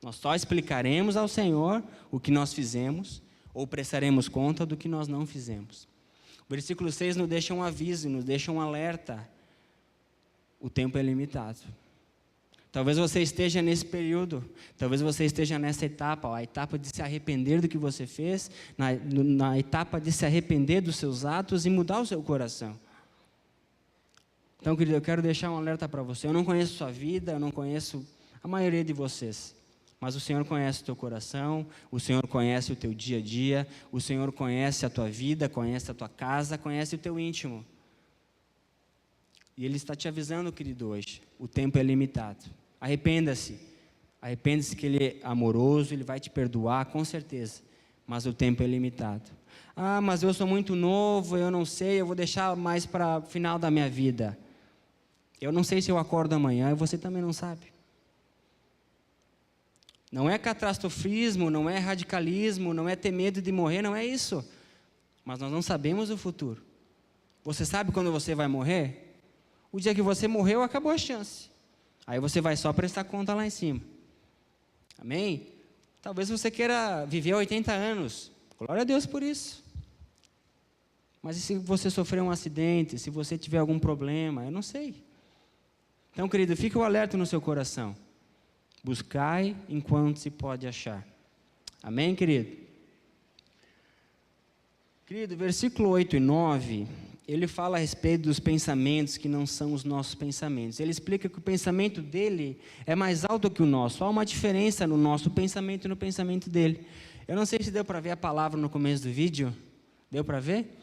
Nós só explicaremos ao Senhor o que nós fizemos, ou prestaremos conta do que nós não fizemos. O versículo 6 nos deixa um aviso, nos deixa um alerta. O tempo é limitado. Talvez você esteja nesse período, talvez você esteja nessa etapa, a etapa de se arrepender do que você fez, na etapa de se arrepender dos seus atos e mudar o seu coração. Então, querido, eu quero deixar um alerta para você. Eu não conheço sua vida, eu não conheço a maioria de vocês, mas o Senhor conhece o teu coração, o Senhor conhece o teu dia a dia, o Senhor conhece a tua vida, conhece a tua casa, conhece o teu íntimo. E Ele está te avisando, querido, hoje, o tempo é limitado. Arrependa-se que Ele é amoroso, Ele vai te perdoar, com certeza, mas o tempo é limitado. Ah, mas eu sou muito novo, eu não sei, eu vou deixar mais para o final da minha vida. Eu não sei se eu acordo amanhã, e você também não sabe. Não é catastrofismo, não é radicalismo, não é ter medo de morrer, não é isso. Mas nós não sabemos o futuro. Você sabe quando você vai morrer? O dia que você morreu, acabou a chance. Aí você vai só prestar conta lá em cima. Amém? Talvez você queira viver 80 anos. Glória a Deus por isso. Mas e se você sofrer um acidente, se você tiver algum problema? Eu não sei. Então, querido, fique o alerta no seu coração. Buscai enquanto se pode achar. Amém, querido? Querido, versículo 8 e 9, ele fala a respeito dos pensamentos que não são os nossos pensamentos. Ele explica que o pensamento dele é mais alto que o nosso. Há uma diferença no nosso pensamento e no pensamento dele. Eu não sei se deu para ver a palavra no começo do vídeo. Deu para ver?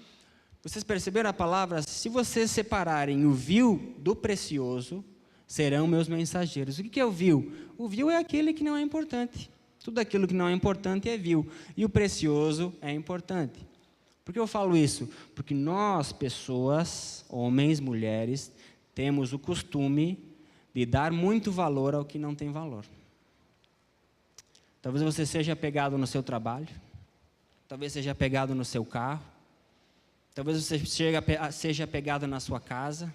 Vocês perceberam a palavra? Se vocês separarem o vil do precioso, serão meus mensageiros. O que é o vil? O vil é aquele que não é importante. Tudo aquilo que não é importante é vil. E o precioso é importante. Por que eu falo isso? Porque nós, pessoas, homens, mulheres, temos o costume de dar muito valor ao que não tem valor. Talvez você seja apegado no seu trabalho. Talvez seja apegado no seu carro. Talvez você seja apegado na sua casa.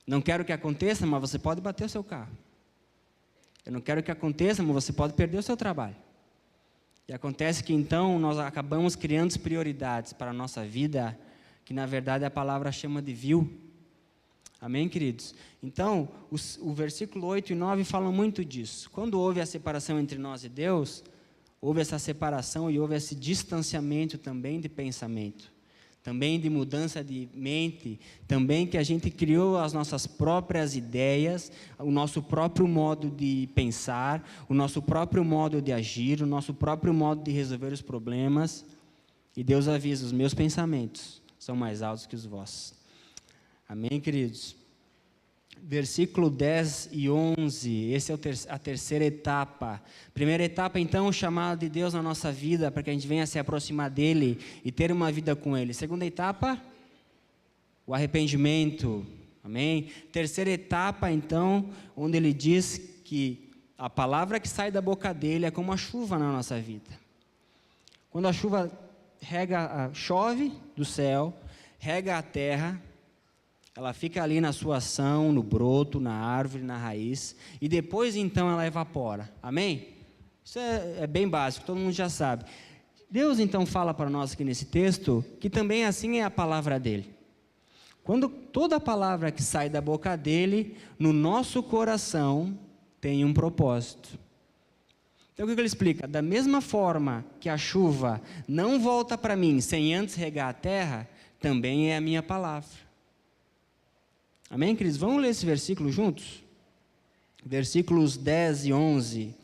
Não quero que aconteça, mas você pode bater o seu carro. Eu não quero que aconteça, mas você pode perder o seu trabalho. E acontece que então nós acabamos criando prioridades para a nossa vida, que na verdade a palavra chama de vil. Amém, queridos? Então, o versículo 8 e 9 falam muito disso. Quando houve a separação entre nós e Deus, houve essa separação e houve esse distanciamento também de pensamento. Também de mudança de mente, também que a gente criou as nossas próprias ideias, o nosso próprio modo de pensar, o nosso próprio modo de agir, o nosso próprio modo de resolver os problemas. E Deus avisa: os meus pensamentos são mais altos que os vossos. Amém, queridos? Versículo 10 e 11, esse é a terceira etapa. Primeira etapa, então, o chamado de Deus na nossa vida, para que a gente venha se aproximar dEle e ter uma vida com Ele. Segunda etapa, o arrependimento. Amém? Terceira etapa, então, onde Ele diz que a palavra que sai da boca dEle é como a chuva na nossa vida. Quando a chuva chove do céu, rega a terra, Ela fica ali na sua ação, no broto, na árvore, na raiz, e depois então ela evapora. Amém? Isso é bem básico, todo mundo já sabe. Deus então fala para nós aqui nesse texto que também assim é a palavra dele. Quando toda palavra que sai da boca dele, no nosso coração, tem um propósito. Então o que ele explica? Da mesma forma que a chuva não volta para mim sem antes regar a terra, também é a minha palavra. Amém, queridos? Vamos ler esse versículo juntos? Versículos 10 e 11.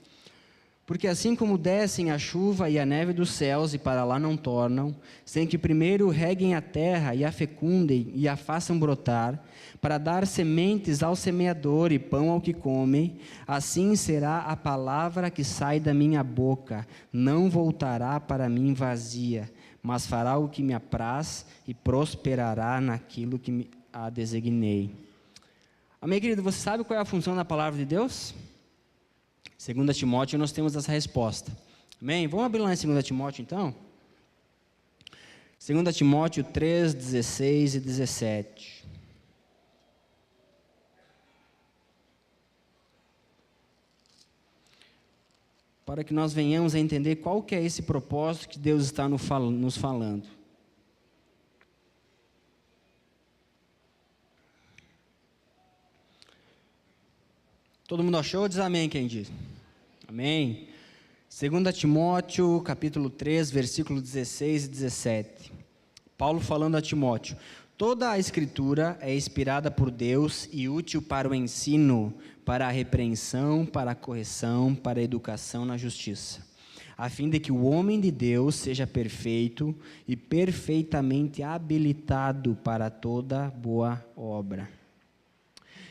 Porque assim como descem a chuva e a neve dos céus e para lá não tornam, sem que primeiro reguem a terra e a fecundem e a façam brotar, para dar sementes ao semeador e pão ao que come, assim será a palavra que sai da minha boca, não voltará para mim vazia, mas fará o que me apraz e prosperará naquilo que a designei. Amém, querido? Você sabe qual é a função da palavra de Deus? 2 Timóteo, nós temos essa resposta. Amém? Vamos abrir lá em 2 Timóteo, então? 2 Timóteo 3, 16 e 17. Para que nós venhamos a entender qual que é esse propósito que Deus está nos falando. Todo mundo achou? Diz amém quem diz. Amém. 2 Timóteo, capítulo 3, versículo 16 e 17. Paulo falando a Timóteo. Toda a escritura é inspirada por Deus e útil para o ensino, para a repreensão, para a correção, para a educação na justiça, a fim de que o homem de Deus seja perfeito e perfeitamente habilitado para toda boa obra.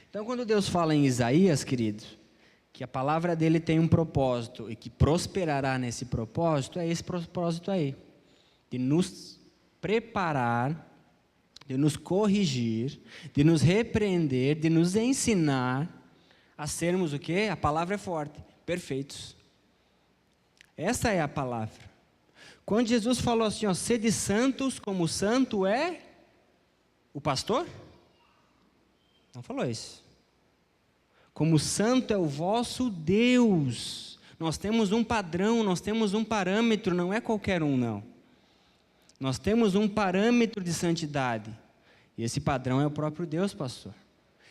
Então, quando Deus fala em Isaías, querido, que a palavra dele tem um propósito e que prosperará nesse propósito, é esse propósito aí, de nos preparar, de nos corrigir, de nos repreender, de nos ensinar a sermos o quê? A palavra é forte, perfeitos. Essa é a palavra. Quando Jesus falou assim, ó, sede santos como santo é o pastor? Não falou isso. Como santo é o vosso Deus. Nós temos um padrão, nós temos um parâmetro, não é qualquer um, não. Nós temos um parâmetro de santidade. E esse padrão é o próprio Deus, pastor.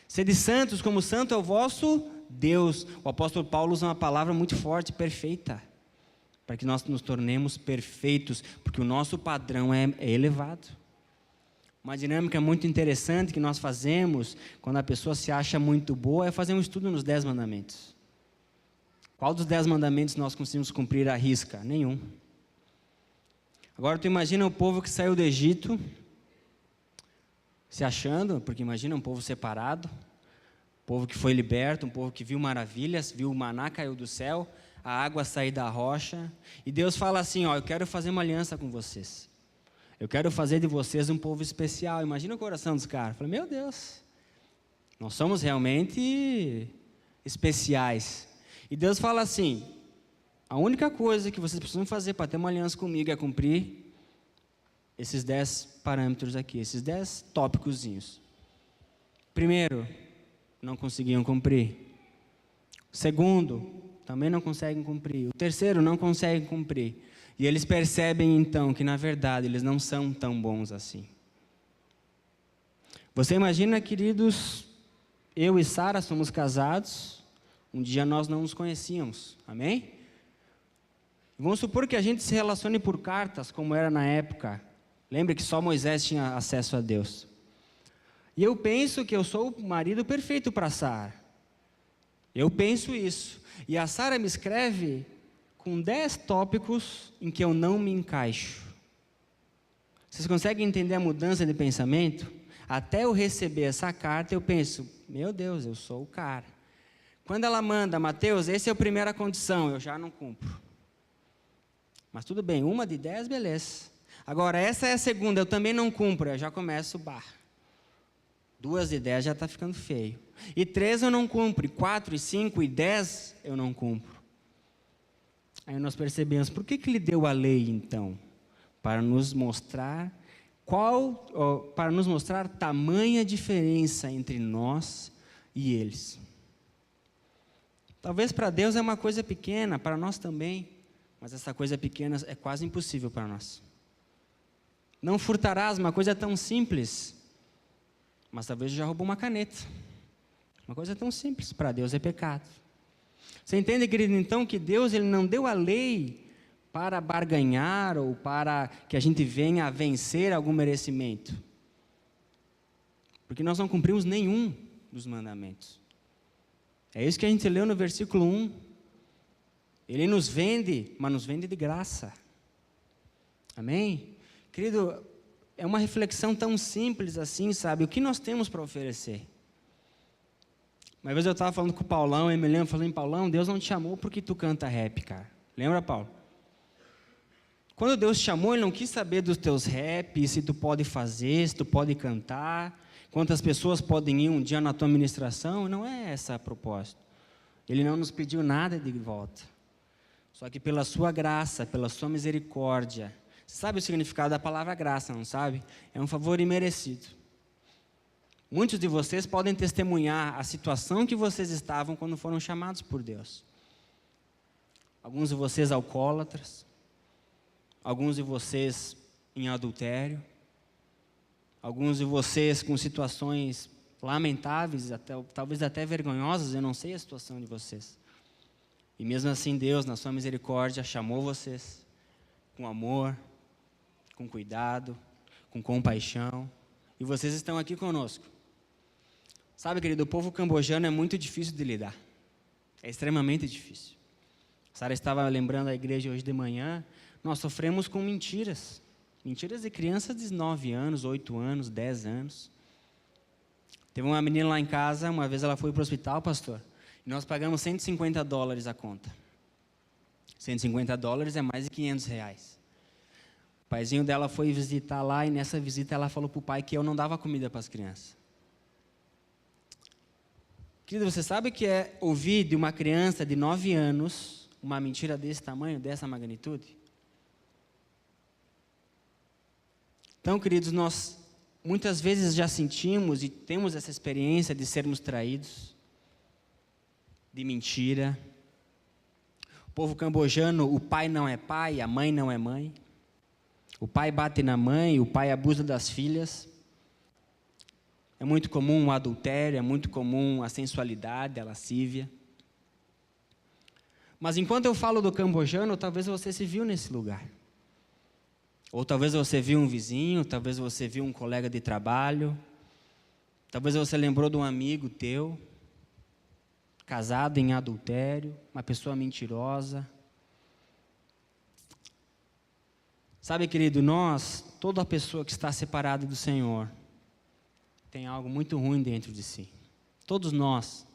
Sede santos, como santo é o vosso Deus. O apóstolo Paulo usa uma palavra muito forte, perfeita. Para que nós nos tornemos perfeitos, porque o nosso padrão é elevado. Uma dinâmica muito interessante que nós fazemos, quando a pessoa se acha muito boa, é fazer um estudo nos 10 mandamentos. Qual dos 10 mandamentos nós conseguimos cumprir à risca? Nenhum. Agora tu imagina o povo que saiu do Egito, se achando, porque imagina um povo separado, um povo que foi liberto, um povo que viu maravilhas, viu o maná caiu do céu, a água sair da rocha, e Deus fala assim, ó, eu quero fazer uma aliança com vocês. Eu quero fazer de vocês um povo especial. Imagina o coração dos caras. Falei, meu Deus, nós somos realmente especiais. E Deus fala assim, a única coisa que vocês precisam fazer para ter uma aliança comigo é cumprir esses 10 parâmetros aqui, esses 10 tópicozinhos. Primeiro, não conseguiam cumprir. Segundo, também não conseguem cumprir. O terceiro, não conseguem cumprir. E eles percebem então que na verdade eles não são tão bons assim. Você imagina, queridos, eu e Sara somos casados, um dia nós não nos conhecíamos, amém? Vamos supor que a gente se relacione por cartas, como era na época. Lembre que só Moisés tinha acesso a Deus. E eu penso que eu sou o marido perfeito para Sara. Eu penso isso. E a Sara me escreve com 10 tópicos em que eu não me encaixo. Vocês conseguem entender a mudança de pensamento? Até eu receber essa carta, eu penso, meu Deus, eu sou o cara. Quando ela manda, Mateus, essa é a primeira condição, eu já não cumpro. Mas tudo bem, uma de 10, beleza. Agora, essa é a segunda, eu também não cumpro, eu já começo o bar. 2 de 10 já está ficando feio. E 3 eu não cumpro, e 4, e 5, e 10 eu não cumpro. Aí nós percebemos, por que ele deu a lei então? Para nos mostrar para nos mostrar tamanha diferença entre nós e eles. Talvez para Deus é uma coisa pequena, para nós também, mas essa coisa pequena é quase impossível para nós. Não furtarás, uma coisa tão simples, mas talvez já roubou uma caneta. Uma coisa tão simples, para Deus é pecado. Você entende, querido, então, que Deus ele não deu a lei para barganhar ou para que a gente venha a vencer algum merecimento. Porque nós não cumprimos nenhum dos mandamentos. É isso que a gente leu no versículo 1. Ele nos vende, mas nos vende de graça. Amém? Querido, é uma reflexão tão simples assim, sabe? O que nós temos para oferecer? Uma vez eu estava falando com o Paulão, e me lembro, falando, Paulão, Deus não te chamou porque tu canta rap, cara. Lembra, Paulo? Quando Deus te chamou, Ele não quis saber dos teus raps, se tu pode fazer, se tu pode cantar, quantas pessoas podem ir um dia na tua ministração. Não é essa a propósito. Ele não nos pediu nada de volta. Só que pela sua graça, pela sua misericórdia. Você sabe o significado da palavra graça, não sabe? É um favor imerecido. Muitos de vocês podem testemunhar a situação que vocês estavam quando foram chamados por Deus. Alguns de vocês alcoólatras, alguns de vocês em adultério, alguns de vocês com situações lamentáveis, talvez até vergonhosas, eu não sei a situação de vocês. E mesmo assim Deus, na sua misericórdia, chamou vocês com amor, com cuidado, com compaixão, e vocês estão aqui conosco. Sabe, querido, o povo cambojano é muito difícil de lidar. É extremamente difícil. A Sara estava lembrando a igreja hoje de manhã, nós sofremos com mentiras. Mentiras de crianças de 9 anos, 8 anos, 10 anos. Teve uma menina lá em casa, uma vez ela foi para o hospital, pastor, e nós pagamos $150 a conta. $150 é mais de R$500. O paizinho dela foi visitar lá, e nessa visita ela falou para o pai que eu não dava comida para as crianças. Querido, você sabe o que é ouvir de uma criança de 9 anos uma mentira desse tamanho, dessa magnitude? Então, queridos, nós muitas vezes já sentimos e temos essa experiência de sermos traídos, de mentira. O povo cambojano, o pai não é pai, a mãe não é mãe. O pai bate na mãe, o pai abusa das filhas. É muito comum o adultério, é muito comum a sensualidade, a lascívia. Mas enquanto eu falo do cambojano, talvez você se viu nesse lugar. Ou talvez você viu um vizinho, talvez você viu um colega de trabalho, talvez você lembrou de um amigo teu, casado em adultério, uma pessoa mentirosa. Sabe, querido, toda pessoa que está separada do Senhor, tem algo muito ruim dentro de si. Todos nós.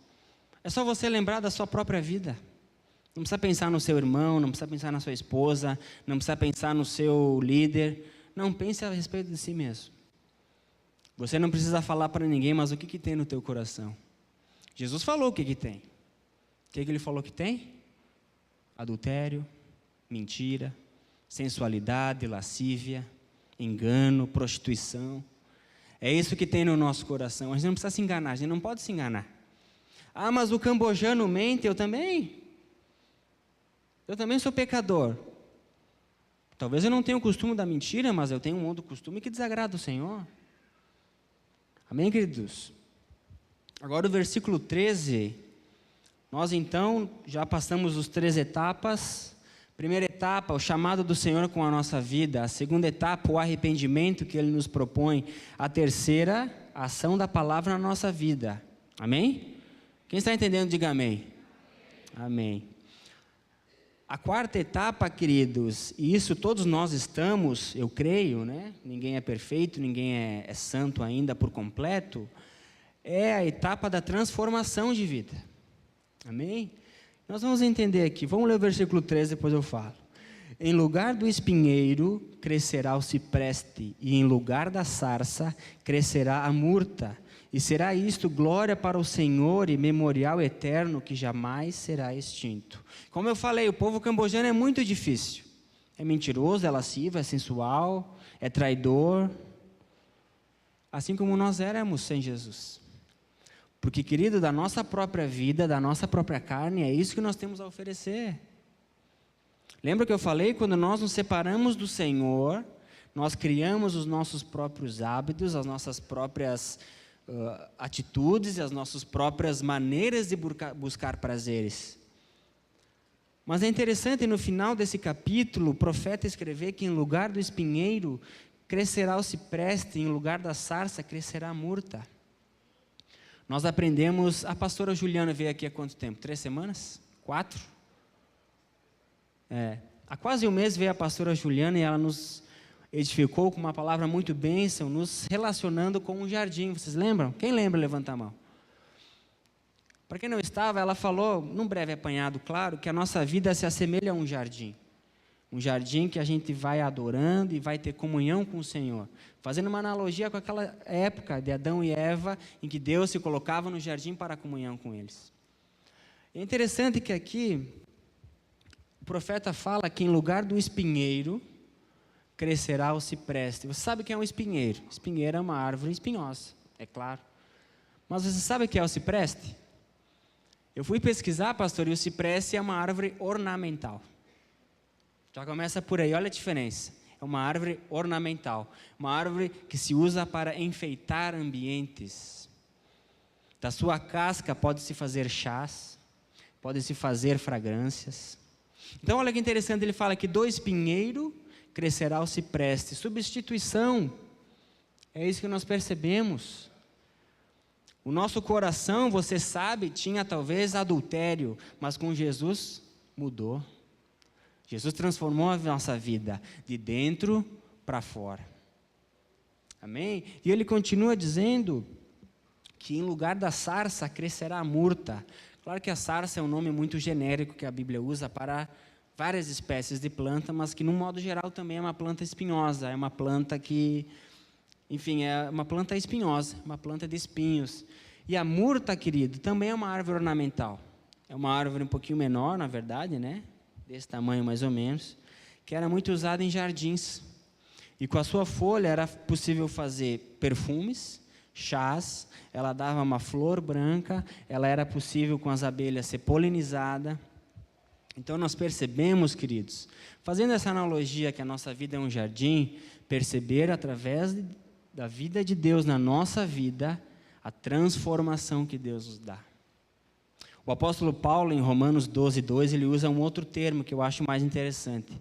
É só você lembrar da sua própria vida. Não precisa pensar no seu irmão, não precisa pensar na sua esposa, não precisa pensar no seu líder. Não, pense a respeito de si mesmo. Você não precisa falar para ninguém, mas o que tem no teu coração? Jesus falou o que tem. O que Ele falou que tem? Adultério, mentira, sensualidade, lascívia, engano, prostituição. É isso que tem no nosso coração. A gente não precisa se enganar, a gente não pode se enganar. Ah, mas o cambojano mente, eu também. Eu também sou pecador. Talvez eu não tenha o costume da mentira, mas eu tenho um outro costume que desagrada o Senhor. Amém, queridos? Agora o versículo 13. Nós então já passamos as 3 etapas. Primeira etapa, o chamado do Senhor com a nossa vida. A segunda etapa, o arrependimento que Ele nos propõe. A terceira, a ação da palavra na nossa vida. Amém? Quem está entendendo, diga amém. Amém. A quarta etapa, queridos, e isso todos nós estamos, eu creio, né? Ninguém é perfeito, ninguém é santo ainda por completo. É a etapa da transformação de vida. Amém? Nós vamos entender aqui, vamos ler o versículo 13, depois eu falo. Em lugar do espinheiro crescerá o cipreste, e em lugar da sarça crescerá a murta. E será isto glória para o Senhor e memorial eterno que jamais será extinto. Como eu falei, o povo cambojano é muito difícil. É mentiroso, é lascivo, é sensual, é traidor, assim como nós éramos sem Jesus. Porque, querido, da nossa própria vida, da nossa própria carne, é isso que nós temos a oferecer. Lembra que eu falei, quando nós nos separamos do Senhor, nós criamos os nossos próprios hábitos, as nossas próprias atitudes e as nossas próprias maneiras de buscar prazeres. Mas é interessante, no final desse capítulo, o profeta escrever que em lugar do espinheiro crescerá o cipreste, em lugar da sarça crescerá a murta. Nós aprendemos, a pastora Juliana veio aqui há quanto tempo? 3 semanas? 4? Há quase um mês veio a pastora Juliana e ela nos edificou com uma palavra muito bênção, nos relacionando com um jardim. Vocês lembram? Quem lembra, levanta a mão. Para quem não estava, ela falou, num breve apanhado, claro, que a nossa vida se assemelha a um jardim. Um jardim que a gente vai adorando e vai ter comunhão com o Senhor. Fazendo uma analogia com aquela época de Adão e Eva, em que Deus se colocava no jardim para a comunhão com eles. É interessante que aqui, o profeta fala que em lugar do espinheiro, crescerá o cipreste. Você sabe o que é um espinheiro? Espinheiro é uma árvore espinhosa, é claro. Mas você sabe o que é o cipreste? Eu fui pesquisar, pastor, e o cipreste é uma árvore ornamental. Já começa por aí, olha a diferença. É uma árvore ornamental, uma árvore que se usa para enfeitar ambientes. Da sua casca pode-se fazer chás, pode-se fazer fragrâncias. Então, olha que interessante, ele fala que do espinheiro crescerá o cipreste. Substituição, é isso que nós percebemos. O nosso coração, você sabe, tinha talvez adultério, mas com Jesus mudou. Jesus transformou a nossa vida de dentro para fora. Amém? E ele continua dizendo que em lugar da sarça crescerá a murta. Claro que a sarça é um nome muito genérico que a Bíblia usa para várias espécies de planta, mas que, no modo geral, também é uma planta espinhosa. É uma planta que, enfim, é uma planta espinhosa, uma planta de espinhos. E a murta, querido, também é uma árvore ornamental. É uma árvore um pouquinho menor, na verdade, né? Desse tamanho mais ou menos, que era muito usada em jardins. E com a sua folha era possível fazer perfumes, chás, ela dava uma flor branca, ela era possível com as abelhas ser polinizada. Então nós percebemos, queridos, fazendo essa analogia que a nossa vida é um jardim, perceber através da vida de Deus na nossa vida, a transformação que Deus nos dá. O apóstolo Paulo, em Romanos 12:2, ele usa um outro termo que eu acho mais interessante.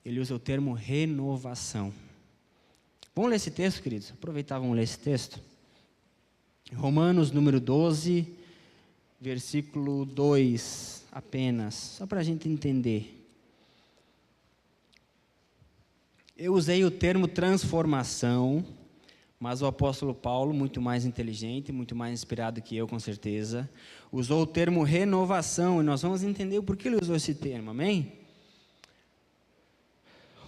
Ele usa o termo renovação. Vamos ler esse texto, queridos? Aproveitar, vamos ler esse texto. Romanos número 12, versículo 2 apenas, só para a gente entender. Eu usei o termo transformação, mas o apóstolo Paulo, muito mais inteligente, muito mais inspirado que eu, com certeza, usou o termo renovação, e nós vamos entender o porquê ele usou esse termo, amém?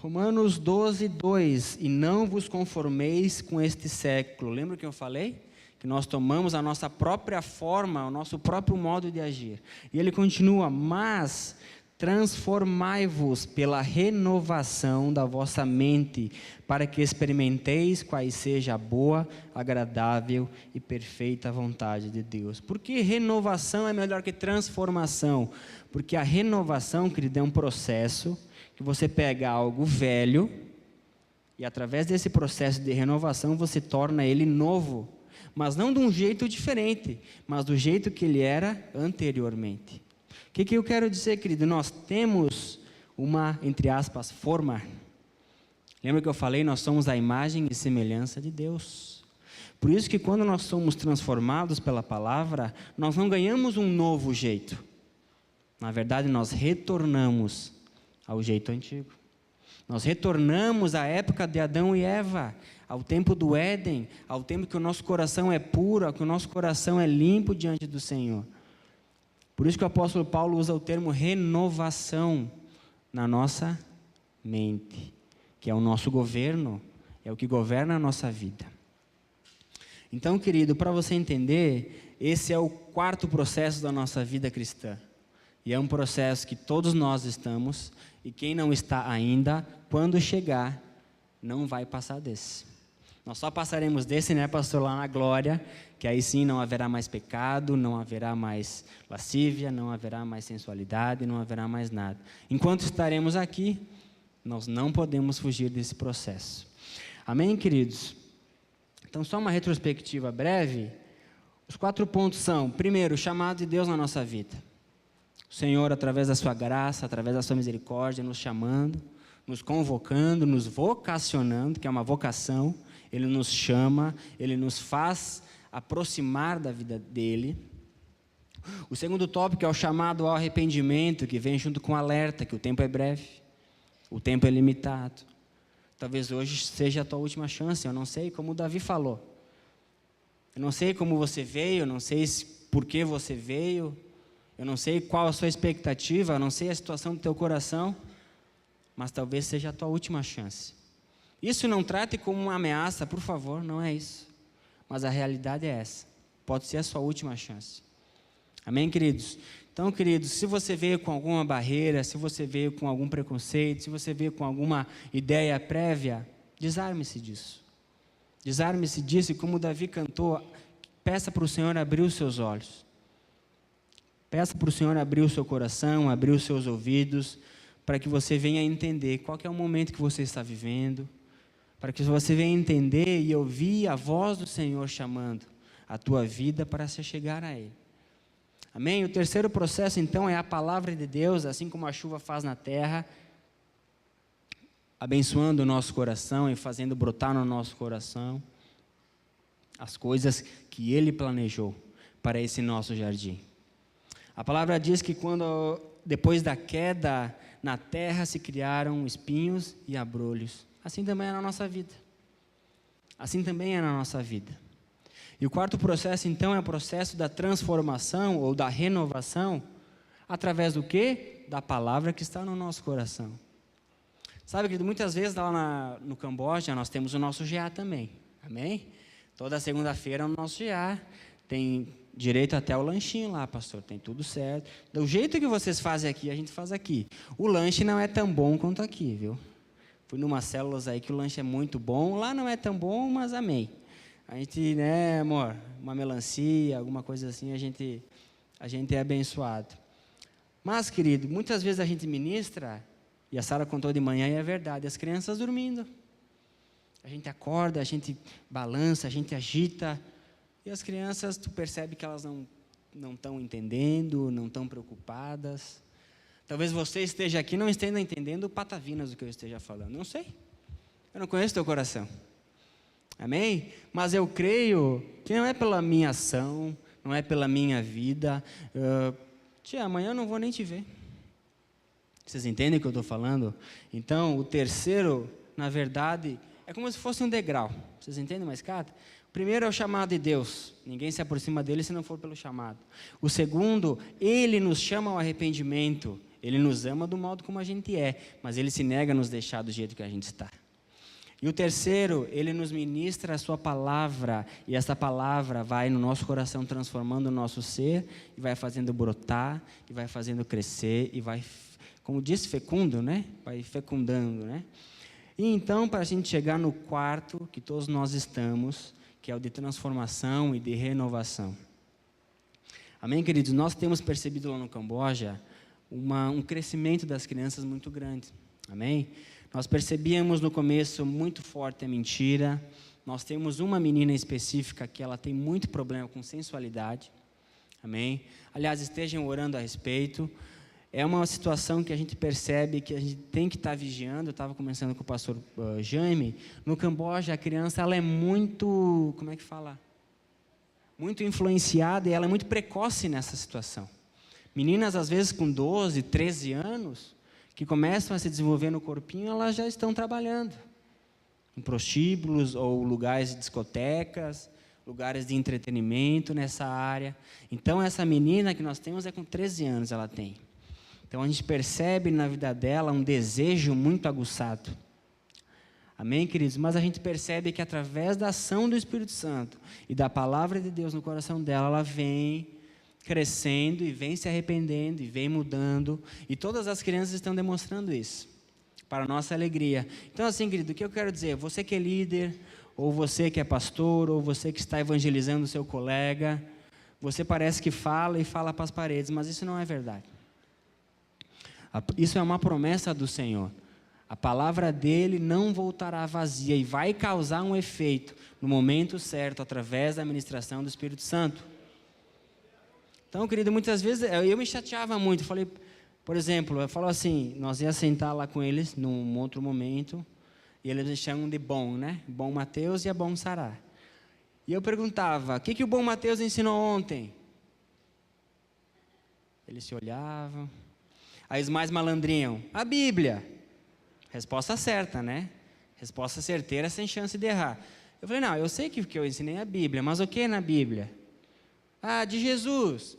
Romanos 12:2, e não vos conformeis com este século. Lembra que eu falei? Que nós tomamos a nossa própria forma, o nosso próprio modo de agir. E ele continua, mas transformai-vos pela renovação da vossa mente, para que experimenteis quais seja a boa, agradável e perfeita vontade de Deus. Por que renovação é melhor que transformação? Porque a renovação, querido, é um processo que você pega algo velho e através desse processo de renovação você torna ele novo, mas não de um jeito diferente, mas do jeito que ele era anteriormente. O que eu quero dizer, querido? Nós temos uma, entre aspas, forma. Lembra que eu falei? Nós somos a imagem e semelhança de Deus. Por isso que quando nós somos transformados pela palavra, nós não ganhamos um novo jeito. Na verdade, nós retornamos ao jeito antigo. Nós retornamos à época de Adão e Eva, ao tempo do Éden, ao tempo que o nosso coração é puro, que o nosso coração é limpo diante do Senhor. Por isso que o apóstolo Paulo usa o termo renovação na nossa mente, que é o nosso governo, é o que governa a nossa vida. Então, querido, para você entender, esse é o 4º processo da nossa vida cristã. E é um processo que todos nós estamos, e quem não está ainda, quando chegar, não vai passar desse. Nós só passaremos desse, né, pastor, lá na glória, que aí sim não haverá mais pecado, não haverá mais lascívia, não haverá mais sensualidade, não haverá mais nada. Enquanto estaremos aqui, nós não podemos fugir desse processo. Amém, queridos? Então, só uma retrospectiva breve. Os 4 pontos são: primeiro, o chamado de Deus na nossa vida. O Senhor, através da sua graça, através da sua misericórdia, nos chamando, nos convocando, nos vocacionando, que é uma vocação. Ele nos chama, Ele nos faz aproximar da vida dEle. O segundo tópico é o chamado ao arrependimento, que vem junto com o alerta, que o tempo é breve, o tempo é limitado. Talvez hoje seja a tua última chance, eu não sei, como o Davi falou. Eu não sei como você veio, eu não sei por que você veio, eu não sei qual a sua expectativa, eu não sei a situação do teu coração, mas talvez seja a tua última chance. Isso não trate como uma ameaça, por favor, não é isso. Mas a realidade é essa. Pode ser a sua última chance. Amém, queridos? Então, queridos, se você veio com alguma barreira, se você veio com algum preconceito, se você veio com alguma ideia prévia, desarme-se disso. Desarme-se disso, e como Davi cantou, peça para o Senhor abrir os seus olhos. Peça para o Senhor abrir o seu coração, abrir os seus ouvidos, para que você venha entender qual que é o momento que você está vivendo, para que você venha entender e ouvir a voz do Senhor chamando a tua vida para se chegar a Ele. Amém? O terceiro processo, então, é a palavra de Deus, assim como a chuva faz na terra, abençoando o nosso coração e fazendo brotar no nosso coração as coisas que Ele planejou para esse nosso jardim. A palavra diz que depois da queda, na terra se criaram espinhos e abrolhos. Assim também é na nossa vida. Assim também é na nossa vida. E o quarto processo, então, é o processo da transformação ou da renovação, através do quê? Da palavra que está no nosso coração. Sabe, querido, muitas vezes lá no Camboja nós temos o nosso GA também. Amém? Toda segunda-feira é o nosso GA. Tem direito até o lanchinho lá, pastor. Tem tudo certo. Do jeito que vocês fazem aqui, a gente faz aqui. O lanche não é tão bom quanto aqui, viu? Fui numa células aí que o lanche é muito bom. Lá não é tão bom, mas amém. A gente, né, amor, uma melancia, alguma coisa assim, a gente é abençoado. Mas, querido, muitas vezes a gente ministra, e a Sara contou de manhã, e é verdade, as crianças dormindo. A gente acorda, a gente balança, a gente agita, e as crianças, tu percebe que elas não estão entendendo, não estão preocupadas. Talvez você esteja aqui e não esteja entendendo patavinas do que eu esteja falando. Não sei. Eu não conheço teu coração. Amém? Mas eu creio que não é pela minha ação, não é pela minha vida. Tia, amanhã eu não vou nem te ver. Vocês entendem o que eu estou falando? Então, o terceiro, na verdade, é como se fosse um degrau. Vocês entendem uma escada? O primeiro é o chamado de Deus. Ninguém se aproxima dele se não for pelo chamado. O segundo, Ele nos chama ao arrependimento. Ele nos ama do modo como a gente é, mas Ele se nega a nos deixar do jeito que a gente está. E o terceiro, Ele nos ministra a sua palavra, e essa palavra vai no nosso coração transformando o nosso ser, e vai fazendo brotar, e vai fazendo crescer, e vai, como disse, fecundo, né? Vai fecundando, né? E então, para a gente chegar no quarto, que todos nós estamos, que é o de transformação e de renovação. Amém, queridos? Nós temos percebido lá no Camboja um crescimento das crianças muito grande. Amém? Nós percebíamos no começo muito forte a mentira. Nós temos uma menina específica que ela tem muito problema com sensualidade. Amém? Aliás, estejam orando a respeito. É uma situação que a gente percebe que a gente tem que estar vigiando. Eu estava conversando com o pastor Jaime. No Camboja, a criança ela é muito, como é que fala? Muito influenciada e ela é muito precoce nessa situação. Meninas, às vezes, com 12, 13 anos, que começam a se desenvolver no corpinho, elas já estão trabalhando em prostíbulos ou lugares de discotecas, lugares de entretenimento nessa área. Então, essa menina que nós temos é com 13 anos, ela tem. Então, a gente percebe na vida dela um desejo muito aguçado. Amém, queridos? Mas a gente percebe que através da ação do Espírito Santo e da palavra de Deus no coração dela, ela vem crescendo e vem se arrependendo e vem mudando. E todas as crianças estão demonstrando isso. para a nossa alegria. Então, assim, querido, o que eu quero dizer? Você que é líder, ou você que é pastor, ou você que está evangelizando o seu colega, você parece que fala e fala para as paredes, mas isso não é verdade. Isso é uma promessa do Senhor. A palavra dele não voltará vazia e vai causar um efeito no momento certo, através da ministração do Espírito Santo. Então, querido, muitas vezes eu me chateava muito. Falei, por exemplo, eu falo assim, nós ia sentar lá com eles num outro momento, e eles me chamam de Bom, né? Bom Mateus e a Bom Sará. E eu perguntava, o que o Bom Mateus ensinou ontem? Eles se olhavam. Aí os mais malandrinhos, a Bíblia. Resposta certa, né? Resposta certeira, sem chance de errar. Eu falei, não, eu sei que eu ensinei a Bíblia, mas o que é na Bíblia? Ah, de Jesus.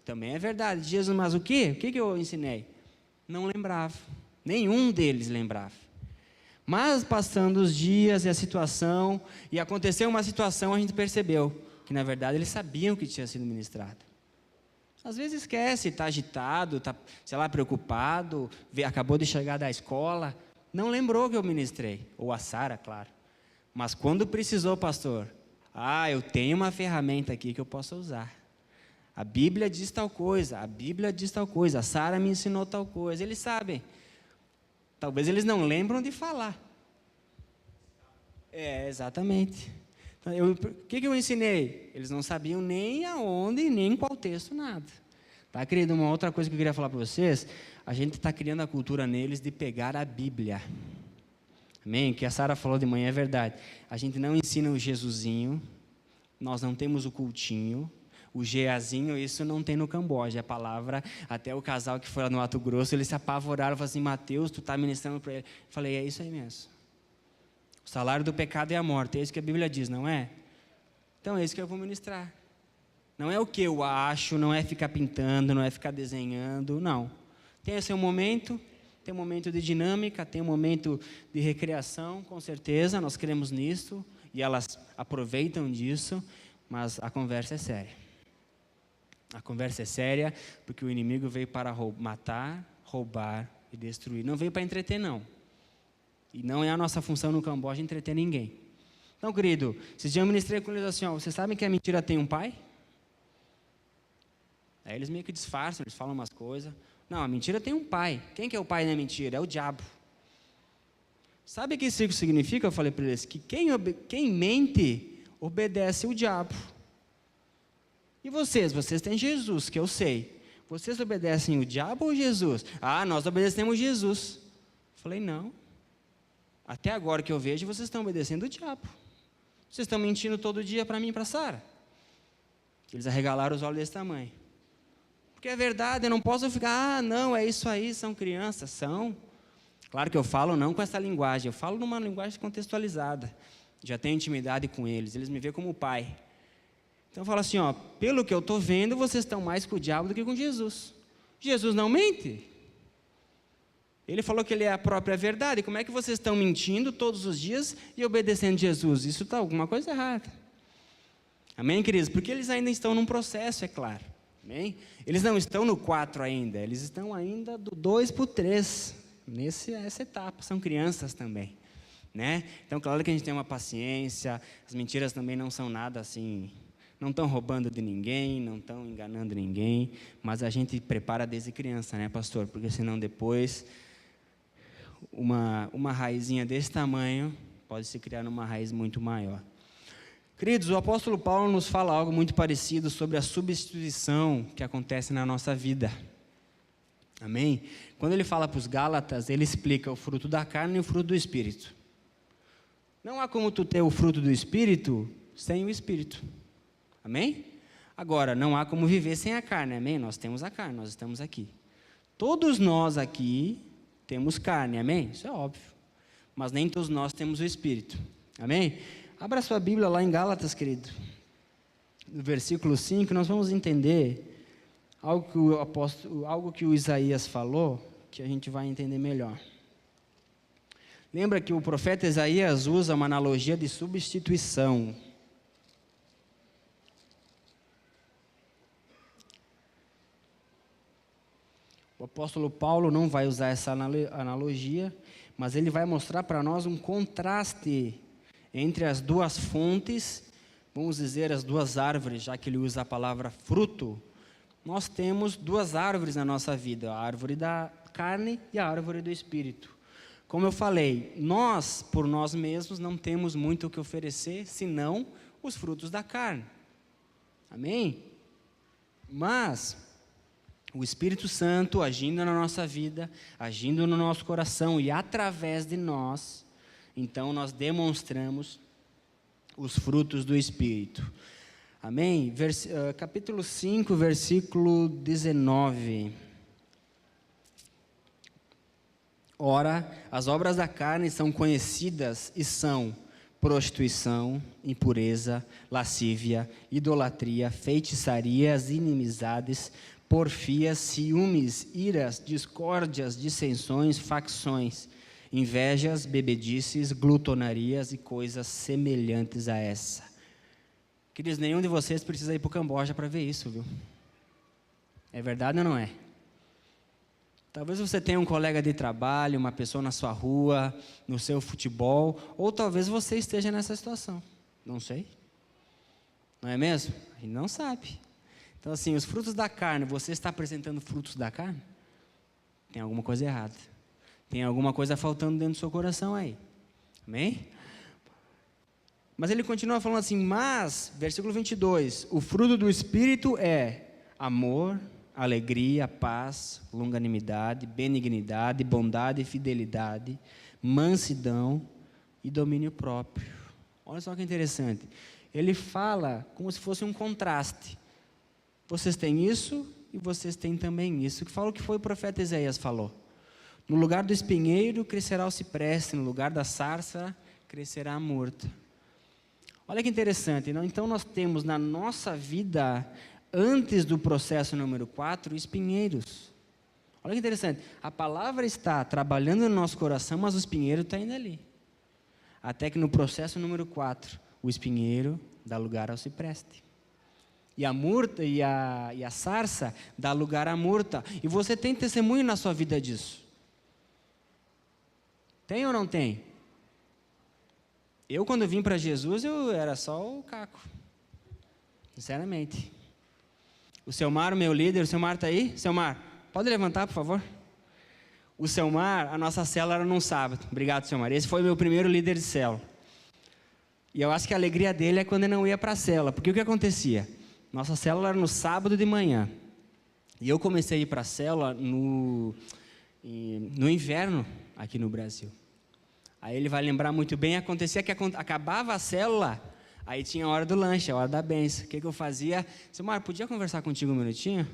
Também é verdade, de Jesus, mas o quê? O que eu ensinei? Não lembrava. Nenhum deles lembrava. Mas passando os dias e a situação, e aconteceu uma situação, a gente percebeu que na verdade eles sabiam que tinha sido ministrado. Às vezes esquece, está agitado, está, sei lá, preocupado, acabou de chegar da escola, não lembrou que eu ministrei, ou a Sara, claro. Mas quando precisou, pastor, eu tenho uma ferramenta aqui que eu posso usar. A Bíblia diz tal coisa, a Bíblia diz tal coisa, a Sara me ensinou tal coisa, eles sabem. Talvez eles não lembram de falar. Exatamente. Então, o que eu ensinei? Eles não sabiam nem aonde, nem em qual texto, nada. Tá, querido? Uma outra coisa que eu queria falar para vocês, a gente está criando a cultura neles de pegar a Bíblia. Amém? O que a Sara falou de manhã é verdade. A gente não ensina o Jesusinho, nós não temos o cultinho, o Geazinho, isso não tem no Camboja, a palavra, até o casal que foi lá no Mato Grosso, eles se apavoraram, falaram assim, Mateus, tu está ministrando para ele. Eu falei, é isso aí mesmo. O salário do pecado é a morte, é isso que a Bíblia diz, não é? Então é isso que eu vou ministrar. Não é o que eu acho, não é ficar pintando, não é ficar desenhando, não. Tem seu momento, tem um momento de dinâmica, tem um momento de recreação, com certeza, nós cremos nisso, e elas aproveitam disso, mas a conversa é séria. A conversa é séria, porque o inimigo veio para matar, roubar e destruir. Não veio para entreter, não. E não é a nossa função no Camboja entreter ninguém. Então, querido, esses dias eu ministrei com eles assim, vocês sabem que a mentira tem um pai? Aí eles meio que disfarçam, eles falam umas coisas. Não, a mentira tem um pai. Quem que é o pai da mentira? É o diabo. Sabe o que isso significa? Eu falei para eles, que quem mente, obedece o diabo. E vocês têm Jesus, que eu sei. Vocês obedecem o diabo ou Jesus? Nós obedecemos Jesus. Eu falei, não. Até agora que eu vejo, vocês estão obedecendo o diabo. Vocês estão mentindo todo dia para mim e para a Sara. Eles arregalaram os olhos desse tamanho. Porque é verdade, eu não posso ficar, não, é isso aí, são crianças, são. Claro que eu falo não com essa linguagem, eu falo numa linguagem contextualizada. Já tenho intimidade com eles me veem como pai. Então eu falo assim, pelo que eu estou vendo, vocês estão mais com o diabo do que com Jesus. Jesus não mente. Ele falou que ele é a própria verdade. Como é que vocês estão mentindo todos os dias e obedecendo Jesus? Isso está alguma coisa errada. Amém, queridos? Porque eles ainda estão num processo, é claro. Amém? Eles não estão no 4 ainda. Eles estão ainda do 2 para o 3. Nessa etapa. São crianças também. Né? Então, claro que a gente tem uma paciência. As mentiras também não são nada assim... Não estão roubando de ninguém, não estão enganando ninguém, mas a gente prepara desde criança, né, pastor? Porque senão depois, uma raizinha desse tamanho pode se criar numa raiz muito maior. Queridos, o apóstolo Paulo nos fala algo muito parecido sobre a substituição que acontece na nossa vida. Amém? Quando ele fala para os Gálatas, ele explica o fruto da carne e o fruto do Espírito. Não há como tu ter o fruto do Espírito sem o Espírito. Amém? Agora, não há como viver sem a carne, amém? Nós temos a carne, nós estamos aqui. Todos nós aqui temos carne, amém? Isso é óbvio. Mas nem todos nós temos o Espírito, amém? Abra sua Bíblia lá em Gálatas, querido. No versículo 5, nós vamos entender algo que o Isaías falou, que a gente vai entender melhor. Lembra que o profeta Isaías usa uma analogia de substituição. O apóstolo Paulo não vai usar essa analogia, mas ele vai mostrar para nós um contraste entre as duas fontes, vamos dizer as duas árvores, já que ele usa a palavra fruto. Nós temos duas árvores na nossa vida, a árvore da carne e a árvore do espírito. Como eu falei, nós, por nós mesmos, não temos muito o que oferecer, senão os frutos da carne. Amém? Mas o Espírito Santo agindo na nossa vida, agindo no nosso coração e através de nós, então nós demonstramos os frutos do Espírito. Amém? Capítulo 5, versículo 19. Ora, as obras da carne são conhecidas e são prostituição, impureza, lascívia, idolatria, feitiçarias, inimizades, porfias, ciúmes, iras, discórdias, dissensões, facções, invejas, bebedices, glutonarias e coisas semelhantes a essa. Queridos, nenhum de vocês precisa ir para o Camboja para ver isso, viu? É verdade ou não é? Talvez você tenha um colega de trabalho, uma pessoa na sua rua, no seu futebol, ou talvez você esteja nessa situação. Não sei. Não é mesmo? A gente não sabe. Então, assim, os frutos da carne, você está apresentando frutos da carne? Tem alguma coisa errada. Tem alguma coisa faltando dentro do seu coração aí. Amém? Mas ele continua falando assim, mas, versículo 22, o fruto do Espírito é amor, alegria, paz, longanimidade, benignidade, bondade, fidelidade, mansidão e domínio próprio. Olha só que interessante. Ele fala como se fosse um contraste. Vocês têm isso e vocês têm também isso. Que fala o que foi o profeta Isaías falou. No lugar do espinheiro crescerá o cipreste, no lugar da sarça crescerá a murta. Olha que interessante. Então nós temos na nossa vida, antes do processo número 4, espinheiros. Olha que interessante. A palavra está trabalhando no nosso coração, mas o espinheiro está ainda ali. Até que no processo número 4, o espinheiro dá lugar ao cipreste. E a murta e a sarça dá lugar à murta. E você tem testemunho na sua vida disso. Tem ou não tem? Eu, quando vim para Jesus, eu era só o caco. Sinceramente. O Selmar, o meu líder, o Selmar está aí? Selmar, pode levantar, por favor? O Selmar, a nossa célula era num sábado. Obrigado, Selmar. Esse foi o meu primeiro líder de célula. E eu acho que a alegria dele é quando ele não ia para a célula. Porque o que acontecia? Nossa célula era no sábado de manhã. E eu comecei a ir para a célula no inverno aqui no Brasil. Aí ele vai lembrar muito bem, acontecia que acabava a célula, aí tinha a hora do lanche, a hora da bênção. O que eu fazia? Selmar, podia conversar contigo um minutinho?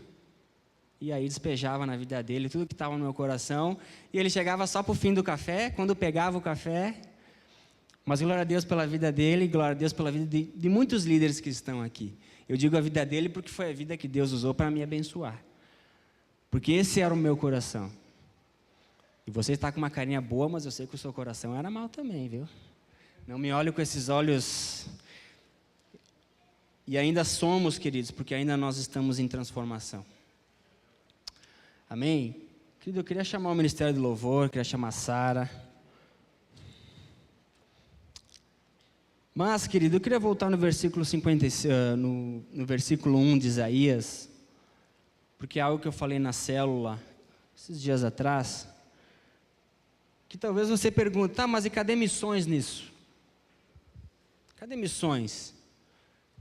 E aí despejava na vida dele tudo que estava no meu coração. E ele chegava só para o fim do café, quando pegava o café. Mas glória a Deus pela vida dele, glória a Deus pela vida de muitos líderes que estão aqui. Eu digo a vida dele porque foi a vida que Deus usou para me abençoar. Porque esse era o meu coração. E você está com uma carinha boa, mas eu sei que o seu coração era mau também, viu? Não me olhe com esses olhos. E ainda somos, queridos, porque ainda nós estamos em transformação. Amém? Querido, eu queria chamar o Ministério do Louvor, queria chamar a Sara. Mas, querido, eu queria voltar no versículo 50, no versículo 1 de Isaías, porque é algo que eu falei na célula esses dias atrás. Que talvez você pergunte, tá, mas e cadê missões nisso? Cadê missões?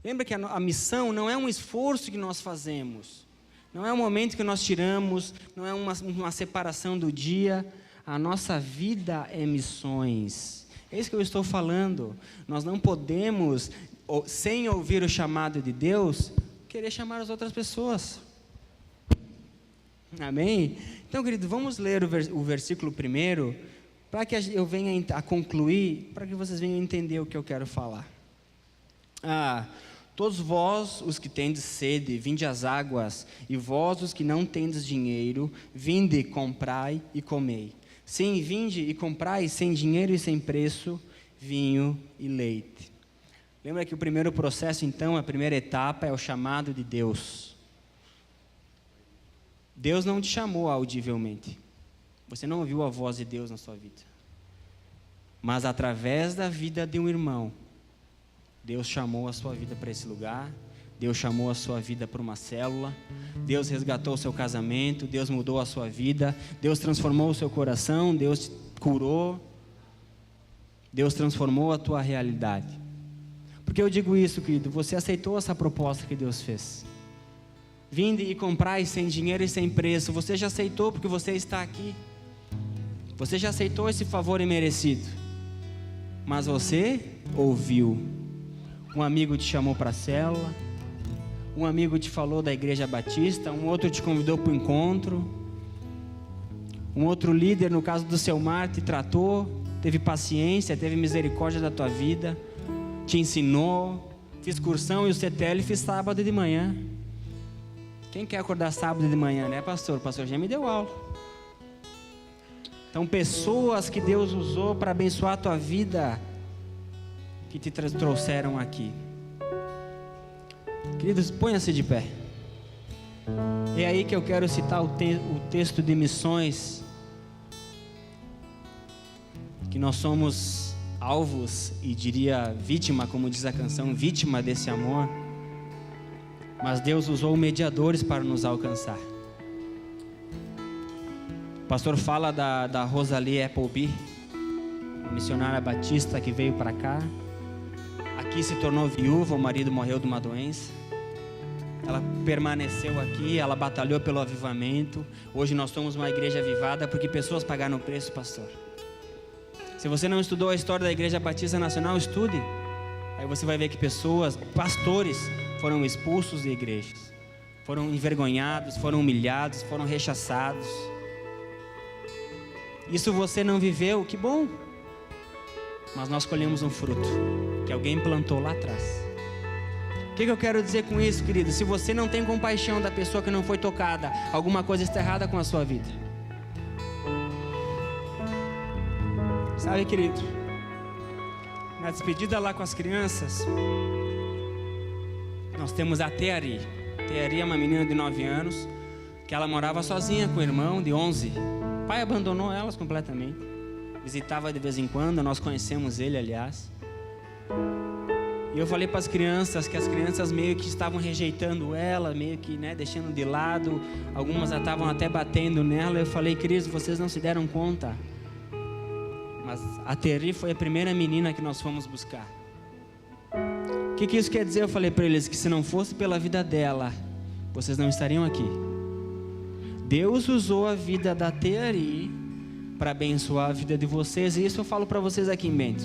Lembra que a missão não é um esforço que nós fazemos, não é um momento que nós tiramos, não é uma separação do dia. A nossa vida é missões. É isso que eu estou falando. Nós não podemos, sem ouvir o chamado de Deus, querer chamar as outras pessoas. Amém? Então, querido, vamos ler o versículo primeiro, para que eu venha a concluir, para que vocês venham entender o que eu quero falar. Todos vós, os que tendes sede, vinde às águas, e vós, os que não tendes dinheiro, vinde, comprai e comei. Sim, vinde e comprai sem dinheiro e sem preço, vinho e leite. Lembra que o primeiro processo, então, a primeira etapa é o chamado de Deus. Deus não te chamou audivelmente. Você não ouviu a voz de Deus na sua vida. mas através da vida de um irmão, Deus chamou a sua vida para esse lugar, Deus chamou a sua vida para uma célula, Deus resgatou o seu casamento, Deus mudou a sua vida, Deus transformou o seu coração, Deus te curou, Deus transformou a tua realidade. Por que eu digo isso, querido? Você aceitou essa proposta que Deus fez. Vinde e comprai sem dinheiro e sem preço. Você já aceitou porque você está aqui. Você já aceitou esse favor imerecido. Mas você ouviu. Um amigo te chamou para a célula. Um amigo te falou da igreja batista. Um outro te convidou para o encontro. Um outro líder, no caso do seu mar, te tratou. Teve paciência, teve misericórdia da tua vida. Te ensinou. Fiz cursão e o CTL fiz sábado de manhã. Quem quer acordar sábado de manhã, né, pastor? O pastor já me deu aula. Então, pessoas que Deus usou para abençoar a tua vida, que te trouxeram aqui. Queridos, ponha-se de pé. É aí que eu quero citar o texto de missões, que nós somos alvos e diria vítima, como diz a canção, vítima desse amor. Mas Deus usou mediadores para nos alcançar. O pastor fala da Rosalie Appleby, uma missionária batista que veio para cá. Aqui se tornou viúva, o marido morreu de uma doença. Ela permaneceu aqui, ela batalhou pelo avivamento. Hoje nós somos uma igreja avivada porque pessoas pagaram o preço, pastor. Se você não estudou a história da Igreja Batista Nacional, estude. Aí você vai ver que pessoas, pastores, foram expulsos de igrejas, foram envergonhados, foram humilhados, foram rechaçados. Isso você não viveu, que bom. Mas nós colhemos um fruto que alguém plantou lá atrás. O que eu quero dizer com isso, querido? Se você não tem compaixão da pessoa que não foi tocada, alguma coisa está errada com a sua vida. Sabe, querido, na despedida lá com as crianças, nós temos a Teari. Teari é uma menina de 9 anos, que ela morava sozinha com o irmão de 11. O pai abandonou elas completamente. Visitava de vez em quando, nós conhecemos ele, aliás. E eu falei para as crianças que as crianças meio que estavam rejeitando ela, meio que, deixando de lado. Algumas já estavam até batendo nela. Eu falei, queridos, vocês não se deram conta. Mas a Teari foi a primeira menina que nós fomos buscar. O que isso quer dizer? Eu falei para eles que se não fosse pela vida dela, vocês não estariam aqui. Deus usou a vida da Teari para abençoar a vida de vocês. E isso eu falo para vocês aqui em Bento.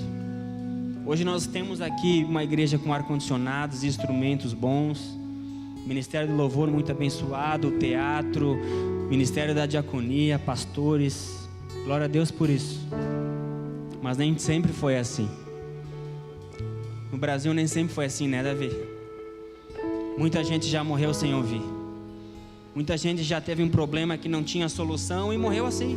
Hoje nós temos aqui uma igreja com ar-condicionados, instrumentos bons, ministério de louvor muito abençoado, teatro, ministério da diaconia, pastores. Glória a Deus por isso. Mas nem sempre foi assim. No Brasil nem sempre foi assim, né, Davi? Muita gente já morreu sem ouvir. Muita gente já teve um problema que não tinha solução e morreu assim.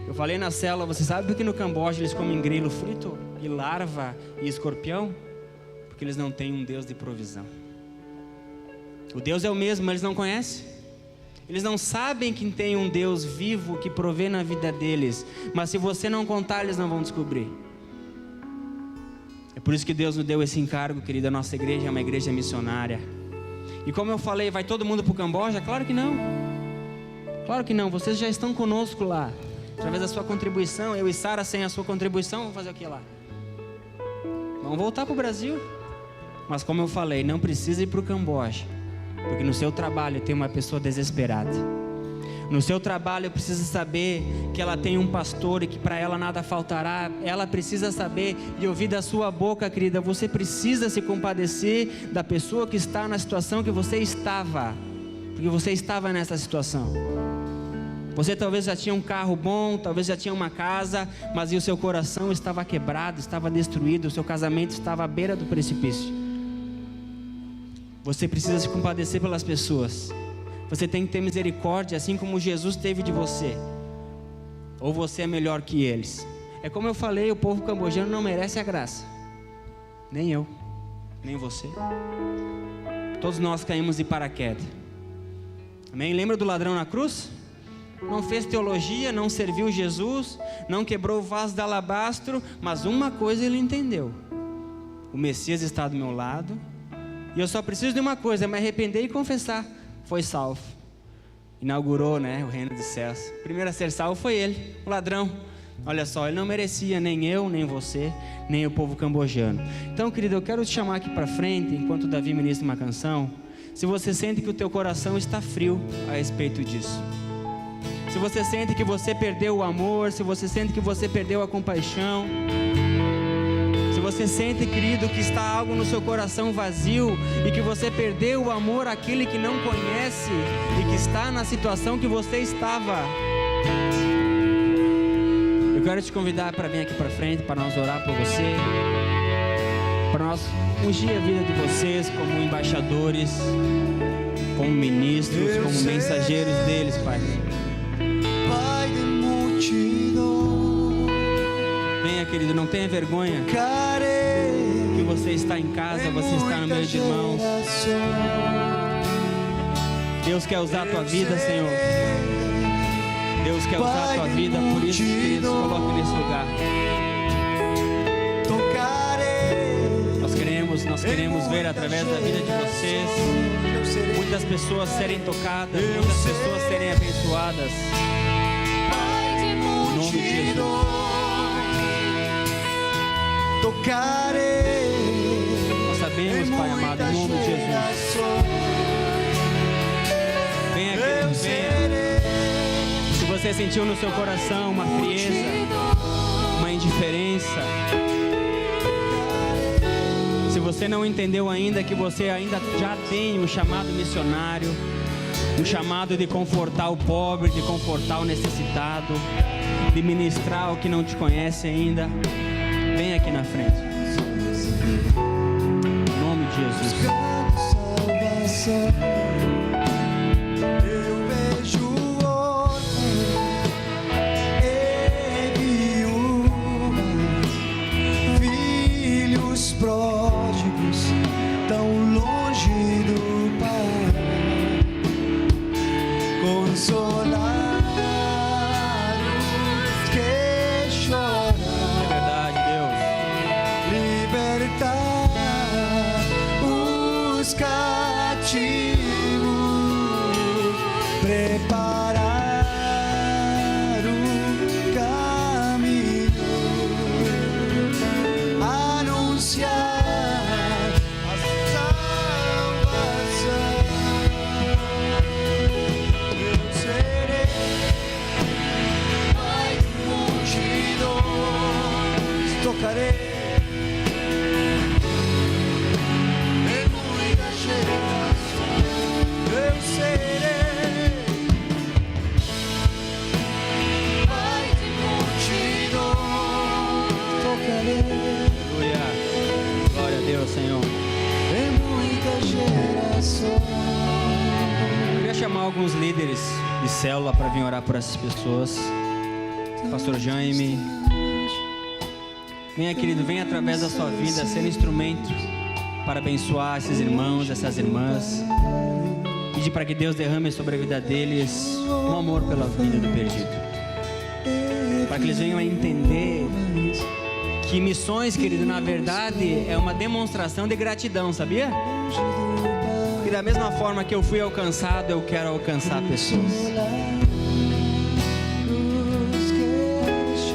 Eu falei na célula, você sabe por que no Camboja eles comem grilo frito? E larva e escorpião? Porque eles não têm um Deus de provisão. O Deus é o mesmo, mas eles não conhecem. Eles não sabem que tem um Deus vivo que provê na vida deles. Mas se você não contar, eles não vão descobrir. É por isso que Deus nos deu esse encargo, querida. A nossa igreja é uma igreja missionária. E como eu falei, vai todo mundo para o Camboja? Claro que não. Claro que não, vocês já estão conosco lá. Através da sua contribuição. Eu e Sara, sem a sua contribuição, vamos fazer o que lá? Vamos voltar para o Brasil. Mas como eu falei, não precisa ir para o Camboja. Porque no seu trabalho tem uma pessoa desesperada. No seu trabalho precisa saber que ela tem um pastor e que para ela nada faltará. Ela precisa saber e ouvir da sua boca, querida. Você precisa se compadecer da pessoa que está na situação que você estava. Porque você estava nessa situação. Você talvez já tinha um carro bom, talvez já tinha uma casa, mas o seu coração estava quebrado, estava destruído, o seu casamento estava à beira do precipício. Você precisa se compadecer pelas pessoas. Você tem que ter misericórdia, assim como Jesus teve de você. Ou você é melhor que eles. É como eu falei, o povo cambojano não merece a graça. Nem eu, nem você. Todos nós caímos de paraquedas. Amém? Lembra do ladrão na cruz? não fez teologia, não serviu Jesus, não quebrou o vaso de alabastro, mas uma coisa ele entendeu: o Messias está do meu lado, e eu só preciso de uma coisa, me arrepender e confessar. Foi salvo. Inaugurou, o reino dos céus. O primeiro a ser salvo foi ele, o ladrão. Olha só, ele não merecia, nem eu, nem você, nem o povo cambojano. Então, querido, eu quero te chamar aqui para frente, enquanto o Davi ministra uma canção. Se você sente que o teu coração está frio a respeito disso, se você sente que você perdeu o amor, se você sente que você perdeu a compaixão, se você sente, querido, que está algo no seu coração vazio e que você perdeu o amor àquele que não conhece e que está na situação que você estava, eu quero te convidar para vir aqui para frente, para nós orar por você, para nós ungir a vida de vocês como embaixadores, como ministros, como mensageiros deles, Pai. Pai de multidão, Venha, querido, não tenha vergonha que você está em casa, você está no meio de irmãos. Deus quer usar a tua vida, Senhor. Deus quer usar a tua vida, por isso, queridos, coloque nesse lugar. Nós queremos ver através da vida de vocês muitas pessoas serem tocadas, muitas pessoas serem abençoadas. Em nome de Jesus. Nós sabemos, Pai amado, em nome de Jesus. Venha, querido, venha. Se você sentiu no seu coração uma frieza, uma indiferença, se você não entendeu ainda que você ainda já tem um chamado missionário, um chamado de confortar o pobre, de confortar o necessitado, de ministrar o que não te conhece ainda, vem aqui na frente. Em nome de Jesus. Alguns líderes de célula para vir orar por essas pessoas. Pastor Jaime, venha, querido, venha através da sua vida ser instrumento para abençoar esses irmãos, essas irmãs. Pedir para que Deus derrame sobre a vida deles um amor pela vida do perdido, para que eles venham a entender que missões, querido, na verdade é uma demonstração de gratidão, sabia? E da mesma forma que eu fui alcançado, eu quero alcançar pessoas.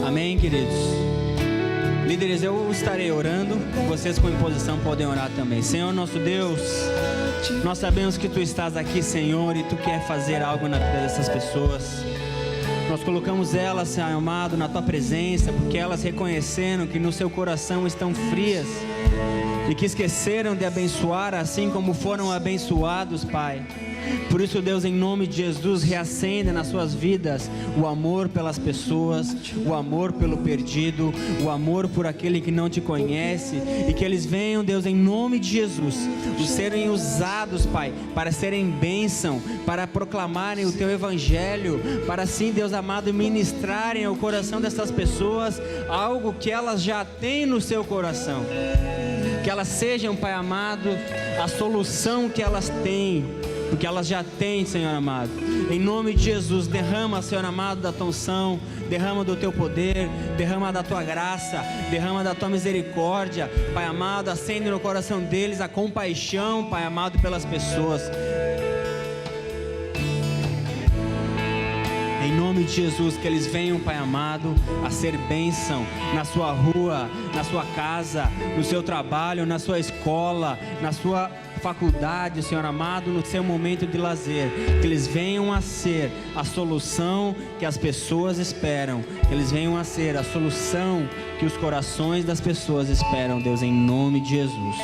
Amém, queridos? Líderes, eu estarei orando. Vocês com imposição podem orar também. Senhor nosso Deus, nós sabemos que Tu estás aqui, Senhor, e Tu quer fazer algo na vida dessas pessoas. Nós colocamos elas, Senhor amado, na Tua presença, porque elas reconheceram que no seu coração estão frias e que esqueceram de abençoar assim como foram abençoados, Pai. Por isso, Deus, em nome de Jesus, reacenda nas suas vidas o amor pelas pessoas, o amor pelo perdido, o amor por aquele que não te conhece, e que eles venham, Deus, em nome de Jesus, serem usados, Pai, para serem bênção, para proclamarem o Teu Evangelho, para assim, Deus amado, ministrarem ao coração dessas pessoas algo que elas já têm no seu coração. Que elas sejam, Pai amado, a solução que elas têm, porque elas já têm, Senhor amado. Em nome de Jesus, derrama, Senhor amado, da tua unção, derrama do teu poder, derrama da tua graça, derrama da tua misericórdia, Pai amado, acende no coração deles a compaixão, Pai amado, pelas pessoas. Em nome de Jesus, que eles venham, Pai amado, a ser bênção na sua rua, na sua casa, no seu trabalho, na sua escola, na sua faculdade, Senhor amado, no seu momento de lazer. Que eles venham a ser a solução que as pessoas esperam. Que eles venham a ser a solução que os corações das pessoas esperam, Deus, em nome de Jesus.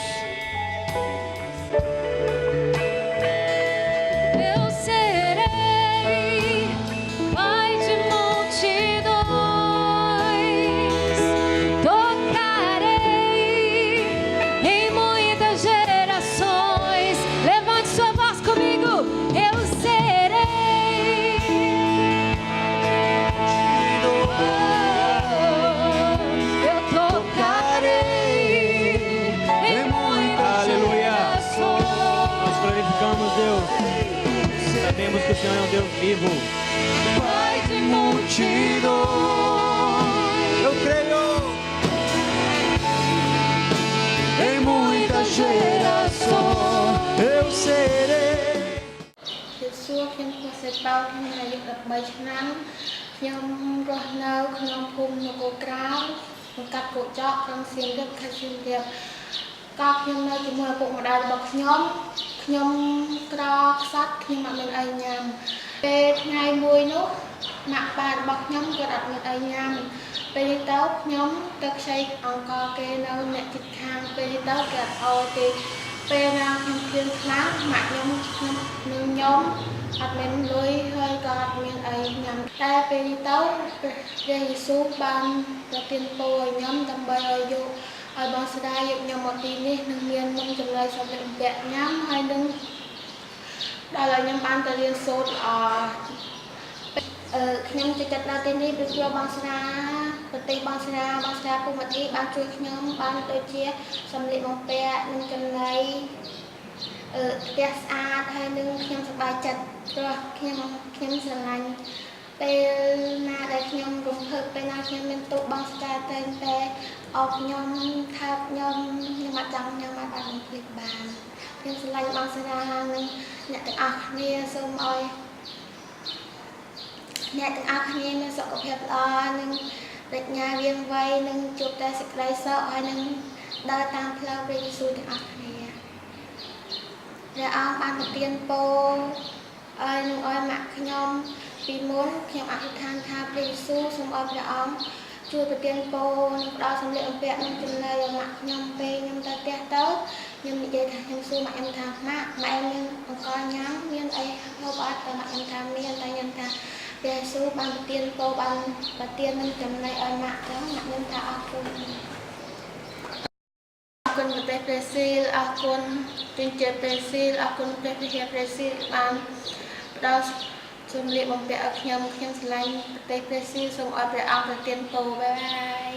Sabemos que o Senhor é um Deus vivo. Pai de multidões, eu creio em muitas gerações, eu serei. សួរខ្ញុំគូសេតបោខ្ញុំអាយុ13ឆ្នាំខ្ញុំរស់នៅក្នុងភូមិនគរក្រៅក្នុងកាត់កោចកក្រុងសៀមរាបខេត្តសៀមរាបកាលខ្ញុំនៅជាមួយឪពុកម្ដាយរបស់ខ្ញុំក្រខ្សាត់ខ្ញុំអត់មានអីញ៉ាំពេលថ្ងៃមួយនោះម៉ាក់ប៉ារបស់ខ្ញុំគាត់អត់មានអីញ៉ាំពេលទៅខ្ញុំទៅខ្ចីអង្គគេនៅអ្នកជិតខាងពេលទៅគាត់អោទេពេលណាខ្ញុំឃ្លានខ្លាំងម៉ាក់ខ្ញុំខ្ញុំអត់មានលុយហើយក៏អត់មានអីញ៉ាំតែពេលទៅព្រះយេស៊ូវបានប្រទានពរឲ្យខ្ញុំដើម្បីឲ្យយកឲ្យបងស្ដាយយកខ្ញុំមកទីនេះនឹងមាននំចំណីសម្រាប់បំពាក់ញ៉ាំហើយនឹងដល់ឲ្យខ្ញុំបានទៅរៀនសូត្រខ្ញុំទៅចិត្តដល់ទីនេះពីព្រោះបងស្ដាប្រទេសបងស្ដាពុំទីបានជួយខ្ញុំបានដូចជាសម្លៀកបំពាក់និងចំណីផ្ទះស្អាតហើយនឹងខ្ញុំសប្បាយចិត្តព្រោះខ្ញុំស្រឡាញ់ពេលណាដែលខ្ញុំរំភើបពេលណាខ្ញុំមានទុកបងស្ដាតែងតែអបខ្ញុំថាបខ្ញុំអត់ចង់ខ្ញុំអាចបានភ្លេចបានខ្ញុំស្រឡាញ់បងស្ដានិងអ្នកទាំងអស់គ្នាសូមឲ្យអ្នកទាំងអស់គ្នាមានសុខភាពល្អនិងប្រាជ្ញាវាងវៃនិងជួបតែសេចក្តីសុខហើយនឹងដើរតាមផ្លូវព្រះយេស៊ូវទាំងអស់គ្នាព្រះអង្គបានប្រទានពរឲ្យនឹងឲ្យម៉ាក់ខ្ញុំពីមុនខ្ញុំអធិដ្ឋានថាព្រះយេស៊ូវសូមឲ្យព្រះអង្គជួយប្រទានពរនិងផ្ដល់សម្លៀកបំពាក់និងចំណីឲ្យម៉ាក់ខ្ញុំពេលខ្ញុំទៅផ្ទះទៅខ្ញុំនិយាយថាខ្ញុំសួរម៉ាក់ខ្ញុំថាម៉ាក់មានអង្គញ៉ាំមានអីហូបអត់តែម៉ាក់ខ្ញុំថាមានតែខ្ញុំថាព្រះយេស៊ូវបានប្រទានពរបានប្រទាននឹងចំណីឲ្យម៉ាក់ទៅម៉ាក់ខ្ញុំថាអរគុណប្រទេសប្រេស៊ីលអរគុណជនជាតិប្រេស៊ីលអរគុណប្រទេសប្រេស៊ីលបានផ្ដល់សម្លៀកបំពាក់ឲ្យខ្ញុំស្រឡាញ់ប្រទេសប្រេស៊ីលសូមឲ្យព្រះអង្គប្រទានពរបាយ